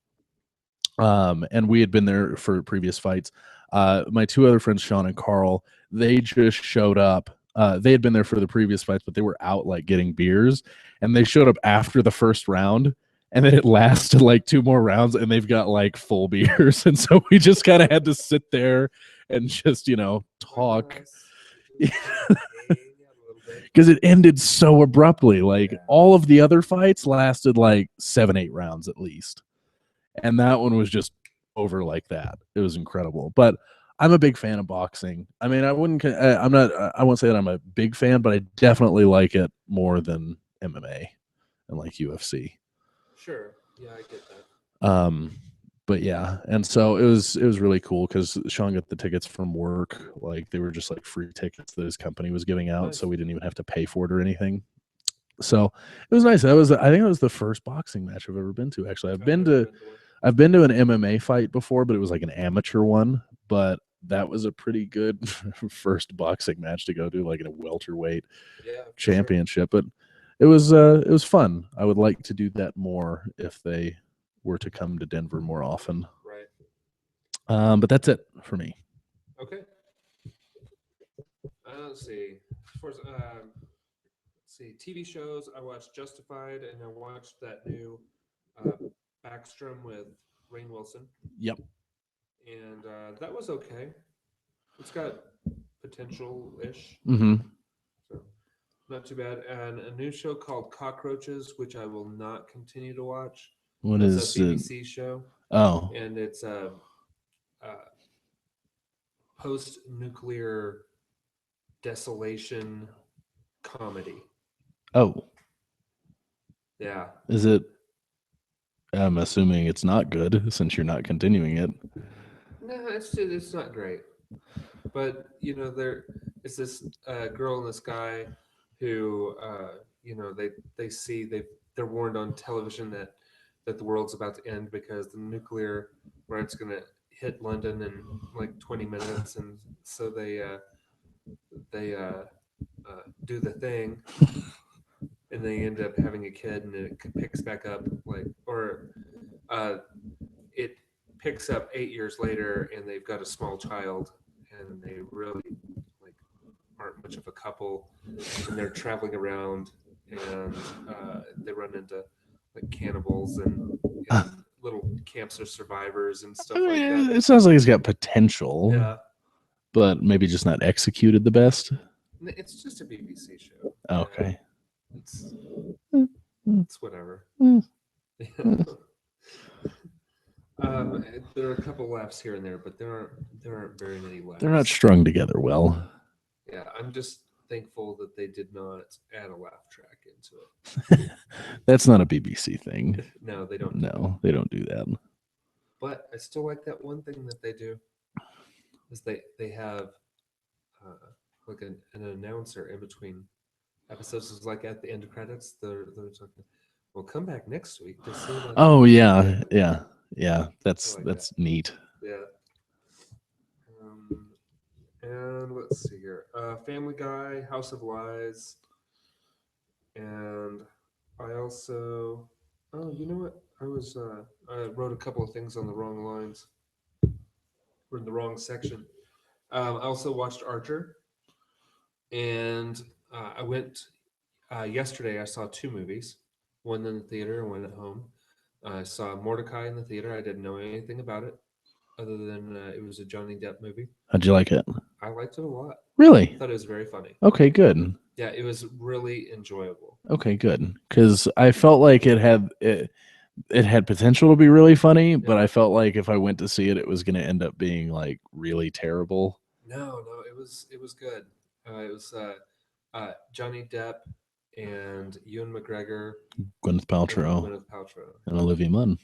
and we had been there for previous fights. My 2 other friends, Sean and Carl, they just showed up. They had been there for the previous fights, but they were out like getting beers, and they showed up after the 1st round, and then it lasted like 2 more rounds, and they've got like full beers, and so we just kind of had to sit there and just talk. Because it ended so abruptly. Like, all of the other fights lasted like 7-8 rounds at least, and that one was just over like that. It was incredible. But I'm a big fan of boxing. I mean, I won't say that I'm a big fan, but I definitely like it more than MMA and like UFC. Sure. Yeah, I get that. But yeah, and so it was really cool because Sean got the tickets from work. Like, they were just like free tickets that his company was giving out. Nice. So we didn't even have to pay for it or anything. So it was nice. I think it was the first boxing match I've ever been to. Actually, I've been to an MMA fight before, but it was like an amateur one. But that was a pretty good first boxing match to go to, like in a welterweight championship. Sure. But it was fun. I would like to do that more if they were to come to Denver more often. Right. But that's it for me. Okay. Let's see. Let's see. TV shows. I watched Justified, and I watched that new Backstrom with Rainn Wilson. Yep. And that was okay. It's got potential-ish. Mm-hmm. So not too bad. And a new show called Cockroaches, which I will not continue to watch. It's a BBC show. Oh. And it's a post-nuclear desolation comedy. Oh. Yeah. Is it? I'm assuming it's not good since you're not continuing it. No, it's not great. But there is this girl and this guy who they're warned on television that the world's about to end because the nuclear it's going to hit London in like 20 minutes, and so they do the thing, and they end up having a kid, and it picks back up uh, it picks up 8 years later, and they've got a small child, and they really like aren't much of a couple, and they're traveling around, and they run into like cannibals and little cancer survivors and stuff like that. It sounds like it's got potential. Yeah, but maybe just not executed the best. it's just a BBC show. Okay. It's whatever. There are a couple laughs here and there, but there aren't very many laughs. They're not strung together well. Yeah, I'm just thankful that they did not add a laugh track into it. That's not a BBC thing. No, they don't. No, they don't do that. But I still like that one thing that they do is they have like an announcer in between episodes. It's like at the end of credits, they're talking. We'll come back next week to see. Oh yeah. That's neat. Yeah. And let's see here. Family Guy, House of Lies, and I also. Oh, you know what? I wrote a couple of things on the wrong lines. We're in the wrong section. I also watched Archer, and I went yesterday. I saw 2 movies, one in the theater and one at home. I saw Mordecai in the theater. I didn't know anything about it, other than it was a Johnny Depp movie. How'd you like it? I liked it a lot. Really? I thought it was very funny. Okay, good. Yeah, it was really enjoyable. Okay, good. Because I felt like it had potential to be really funny, but I felt like if I went to see it, it was going to end up being like really terrible. No, it was good. It was Johnny Depp and Ewan McGregor, Gwyneth Paltrow, and Olivia Munn.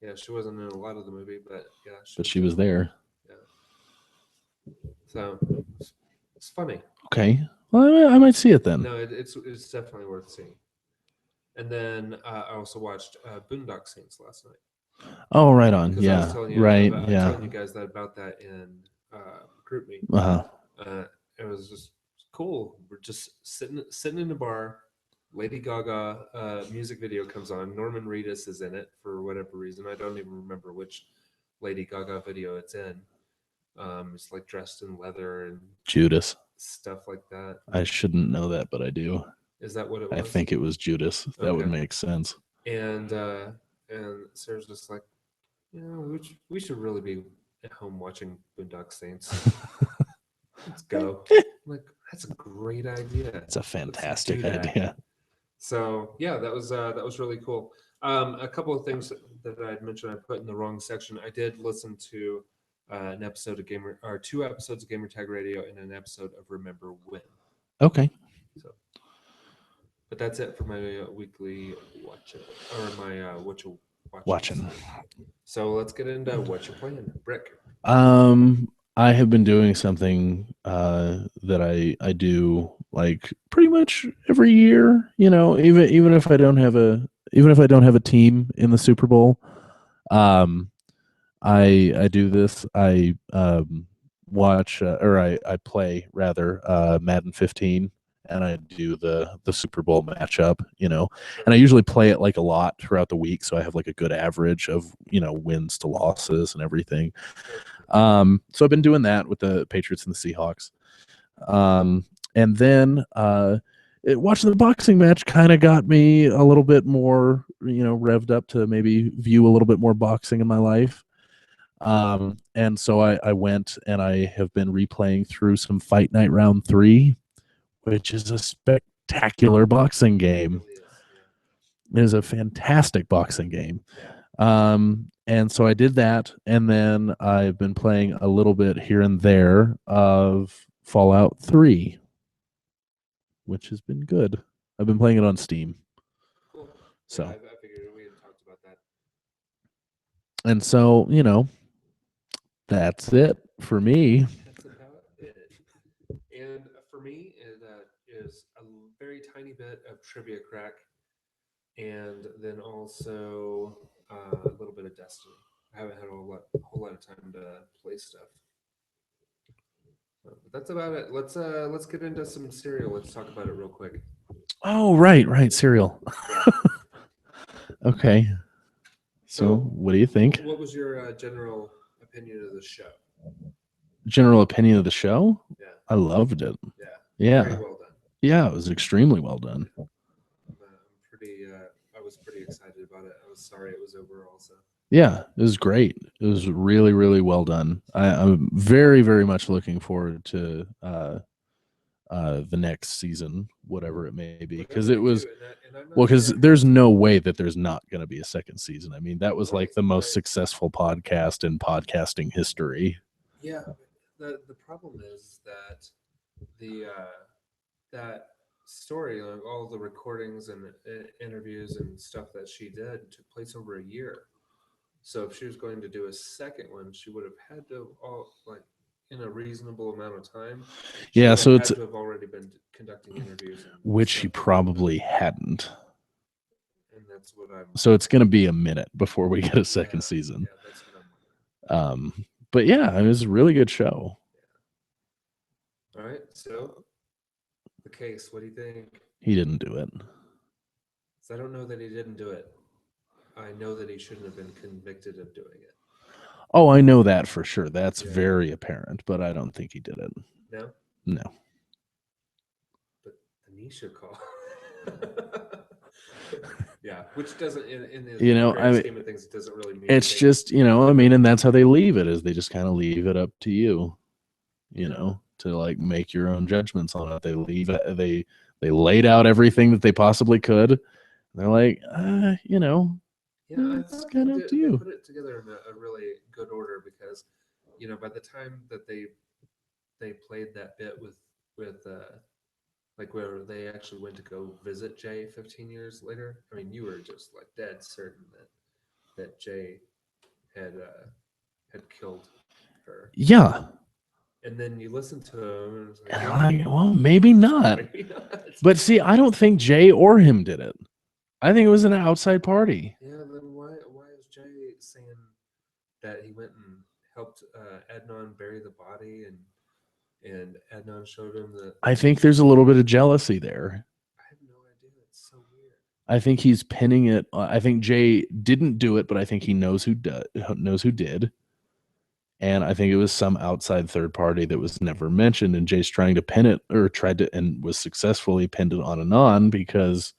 Yeah, she wasn't in a lot of the movie, but yeah, she was there. Yeah. So it's funny. Okay, well, I might see it then. No, it's definitely worth seeing. And then I also watched Boondock Saints last night. Oh, right on. Yeah, I was telling you right. I was telling you guys about that in GroupMe. It was just cool. We're just sitting in a bar. Lady Gaga music video comes on. Norman Reedus is in it for whatever reason. I don't even remember which Lady Gaga video it's in. It's like dressed in leather and Judas stuff like that. I shouldn't know that, but I do. Is that what it was? I think it was Judas. That would make sense. And Sarah's just like, we should really be at home watching Boondock Saints. Let's go. I'm like, that's a great idea. It's a fantastic idea. So yeah, that was really cool. A couple of things that I had mentioned I put in the wrong section. I did listen to an episode of 2 episodes of Gamer Tag Radio and an episode of Remember When. Okay. So, but that's it for my weekly watch or my what you watching. So let's get into what you're playing, Brick. I have been doing something that I do like pretty much every year. Even if I don't have a team in the Super Bowl, I do this. I watch or I play rather Madden 15, and I do the Super Bowl matchup. And I usually play it like a lot throughout the week, so I have like a good average of wins to losses and everything. So I've been doing that with the Patriots and the Seahawks. And then watching the boxing match kind of got me a little bit more, revved up to maybe view a little bit more boxing in my life. And so I went and I have been replaying through some Fight Night Round 3, which is a spectacular boxing game. It is a fantastic boxing game. And so I did that, and then I've been playing a little bit here and there of Fallout 3, which has been good. I've been playing it on Steam. Cool. So I figured we had talked about that. And so, That's it for me. That's about it. And for me, that is a very tiny bit of trivia crack, and then also a little bit of Destiny. I haven't had a whole lot of time to play stuff. But that's about it. Let's get into some cereal. Let's talk about it real quick. Oh, right, cereal. Okay. So, what do you think? What was your general opinion of the show? General opinion of the show? Yeah. I loved it. Yeah. Very well done. Yeah, it was extremely well done. I was pretty excited about it. I was sorry it was over also. Yeah, it was great. It was really, really well done. I'm very, very much looking forward to the next season, whatever it may be, because it was because there's no way that there's not going to be a second season. I mean, that was like the most successful podcast in podcasting history. Yeah, the problem is that that story, like all the recordings and interviews and stuff that she did, took place over a year. So if she was going to do a second one, she would have had to in a reasonable amount of time. Yeah, so it's to have already been conducting interviews, which she probably hadn't. And that's what I'm. So it's going to be a minute before we get a second season. Yeah, that's what I'm. But yeah, it was a really good show. All right, so the case. What do you think? He didn't do it. So I don't know that he didn't do it. I know that he shouldn't have been convicted of doing it. Oh, I know that for sure. That's very apparent, but I don't think he did it. No? No. But Anisha call. Yeah, which doesn't in the grand scheme of things, it doesn't really mean it's anything. Just, I mean, and that's how they leave it, is they just kind of leave it up to you, to like make your own judgments on it. They leave it, they laid out everything that they possibly could. They're like, it's kind of up to you. They put it together in a really good order because, by the time that they played that bit with like where they actually went to go visit Jay 15 years later, I mean, you were just like dead certain that Jay had killed her. Yeah. And then you listen to him, and it's like, well, maybe not. Maybe not. But see, I don't think Jay or him did it. I think it was an outside party. Yeah, then why is Jay saying that he went and helped Adnan bury the body, and Adnan showed him that? I think there's a little bit of jealousy there. I have no idea. It's so weird. I think he's pinning it. I think Jay didn't do it, but I think he knows who did. And I think it was some outside third party that was never mentioned, and Jay's trying to pin it, or tried to, and was successfully pinned it on Adnan because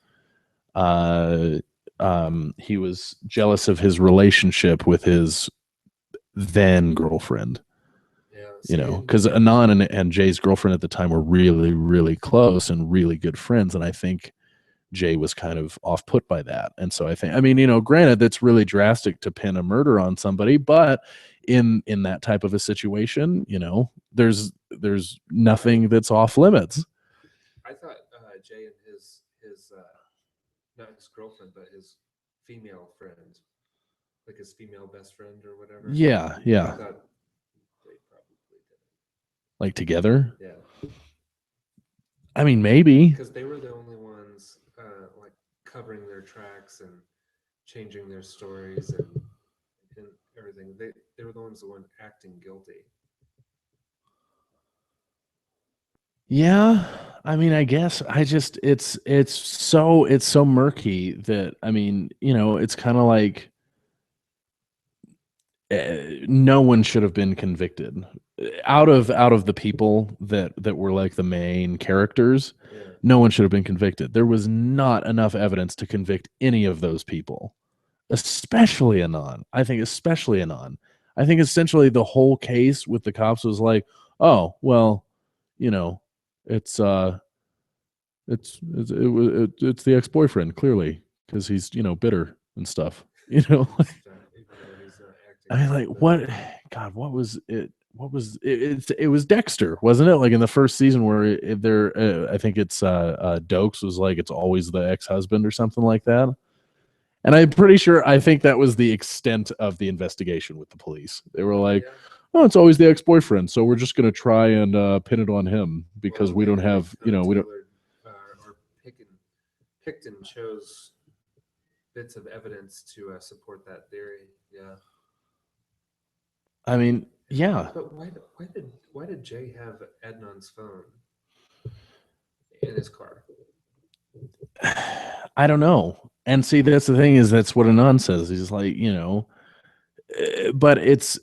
he was jealous of his relationship with his then girlfriend. Yeah, because Adnan and Jay's girlfriend at the time were really, really close and really good friends, and I think Jay was kind of off put by that. And so I think, I mean, granted, that's really drastic to pin a murder on somebody, but in that type of a situation, there's nothing that's off limits. I thought Jay and his not his girlfriend, but his female friend, like his female best friend or whatever. Yeah. I thought they probably did it. Like together? Yeah. I mean, maybe. Because they were the only ones like covering their tracks and changing their stories and everything. They were the ones that weren't acting guilty. Yeah, I mean, I guess it's so murky that, I mean, it's kind of like no one should have been convicted out of the people that were like the main characters. Yeah. No one should have been convicted. There was not enough evidence to convict any of those people, especially Adnan. I think essentially the whole case with the cops was like, oh, well, it's the ex-boyfriend, clearly, because he's bitter and stuff. I mean, like, what? God, what was it? It was Dexter, wasn't it? Like in the first season where I think it's Dokes was like, it's always the ex-husband or something like that. And I'm pretty sure, I think that was the extent of the investigation with the police. They were like, oh, it's always the ex-boyfriend, so we're just going to try and pin it on him because we don't have, we don't. Or picked and chose bits of evidence to support that theory. Yeah. I mean, yeah. But why did Jay have Adnan's phone in his car? I don't know. And see, that's the thing, is that's what Anand says. He's like, but it's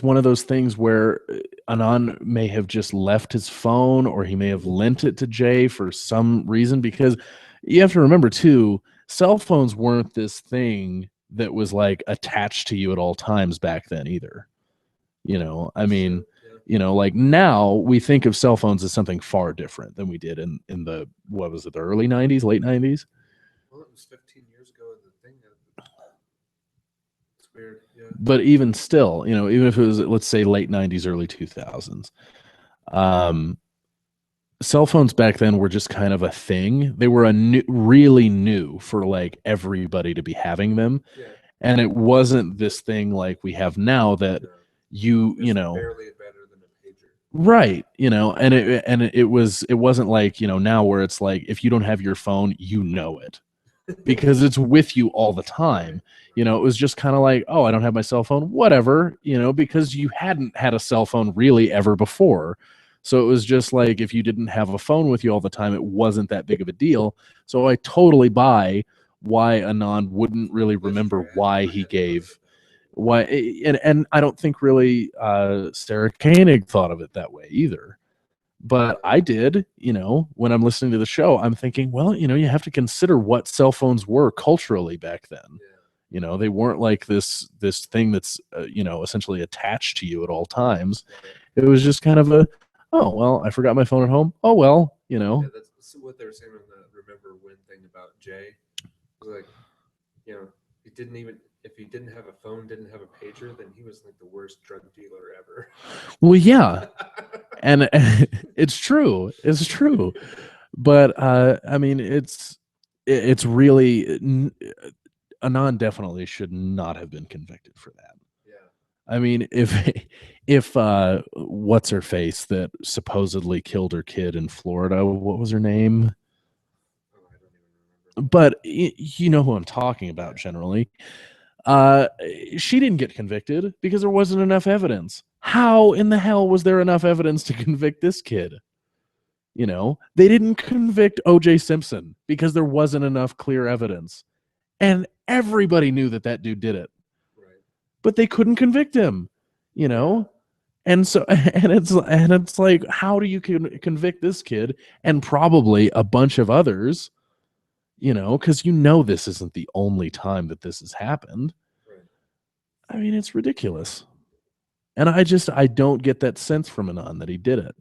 one of those things where Anand may have just left his phone, or he may have lent it to Jay for some reason, because you have to remember too, cell phones weren't this thing that was like attached to you at all times back then either. I mean, like now we think of cell phones as something far different than we did in the, what was it, the early 90s, late 90s? Well, it was 15 years ago, and the thing, it's weird. Yeah. But even still, even if it was, let's say, late 90s, early 2000s, cell phones back then were just kind of a thing. They were really new for like everybody to be having them. Yeah. And it wasn't this thing like we have now that barely better than a pager. Right, and it wasn't like, now where it's like if you don't have your phone, it. Because it's with you all the time. It was just kind of like, oh, I don't have my cell phone, whatever, because you hadn't had a cell phone really ever before. So it was just like, if you didn't have a phone with you all the time, it wasn't that big of a deal. So I totally buy why Anand wouldn't really remember why he gave why, and I don't think really Sarah Koenig thought of it that way either. But I did, when I'm listening to the show, I'm thinking, well, you have to consider what cell phones were culturally back then. They weren't like this thing that's, essentially attached to you at all times. It was just kind of a, oh, well, I forgot my phone at home. Oh, well, Yeah, that's what they were saying on the Remember When thing about Jay. It was like, he didn't even, if he didn't have a phone, didn't have a pager, then he was like the worst drug dealer ever. Well, yeah. And it's true. It's true. But I mean, it's really, Anand definitely should not have been convicted for that. Yeah. I mean, if what's her face that supposedly killed her kid in Florida, what was her name? Oh, I don't even remember. But you know who I'm talking about generally. She didn't get convicted because there wasn't enough evidence. How in the hell was there enough evidence to convict this kid? They didn't convict O.J. Simpson because there wasn't enough clear evidence. And everybody knew that dude did it. Right. But they couldn't convict him, And so, and it's like, how do you convict this kid and probably a bunch of others, because this isn't the only time that this has happened. Right. I mean, it's ridiculous. And I don't get that sense from Anand that he did it.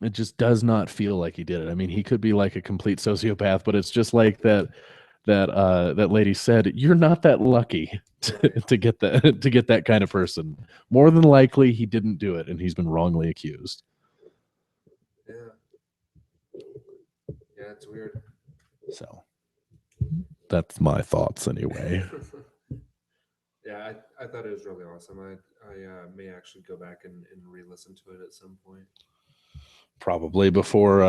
It just does not feel like he did it. I mean, he could be like a complete sociopath, but it's just like that lady said, you're not that lucky to get that kind of person. More than likely, he didn't do it, and he's been wrongly accused. Yeah. Yeah, it's weird. So that's my thoughts anyway. Yeah, I thought it was really awesome. I may actually go back and re-listen to it at some point. Probably before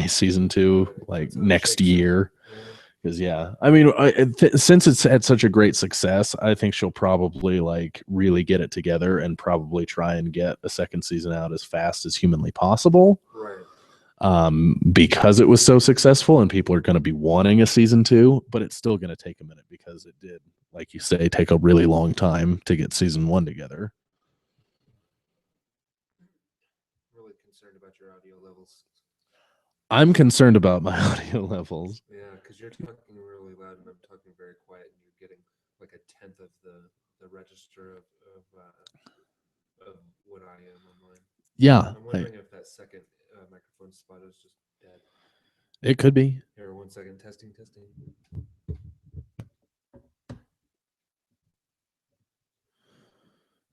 season two, like next year. Because I mean, since it's had such a great success, I think she'll probably like really get it together and probably try and get a second season out as fast as humanly possible. Right. Because it was so successful and people are going to be wanting a season 2, but it's still going to take a minute because it did, like you say, take a really long time to get season 1 together. Really concerned about your audio levels. I'm concerned about my audio levels. Yeah, because you're talking really loud and I'm talking very quiet, and you're getting like a tenth of the register of what I am on mine. Yeah. I'm wondering if that second microphone spot is just dead. It could be. Here, 1 second. Testing.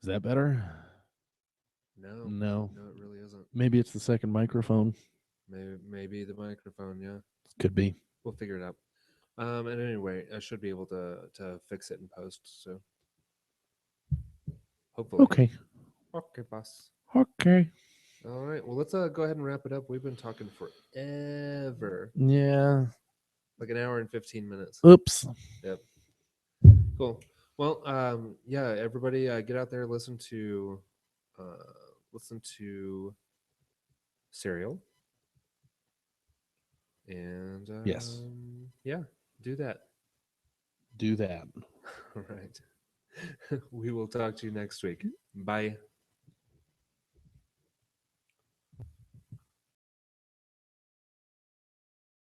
Is that better? No, it really isn't. Maybe it's the second microphone. Maybe the microphone. Yeah, could be. We'll figure it out. And anyway, I should be able to fix it in post. So Hopefully. Okay. Okay, boss. Okay. All right. Well, let's go ahead and wrap it up. We've been talking forever. Yeah. Like an hour and 15 minutes. Oops. Yep. Cool. Well, yeah, everybody get out there, listen to Serial. And Yes. yeah, do that. Do that. All right. We will talk to you next week. Bye.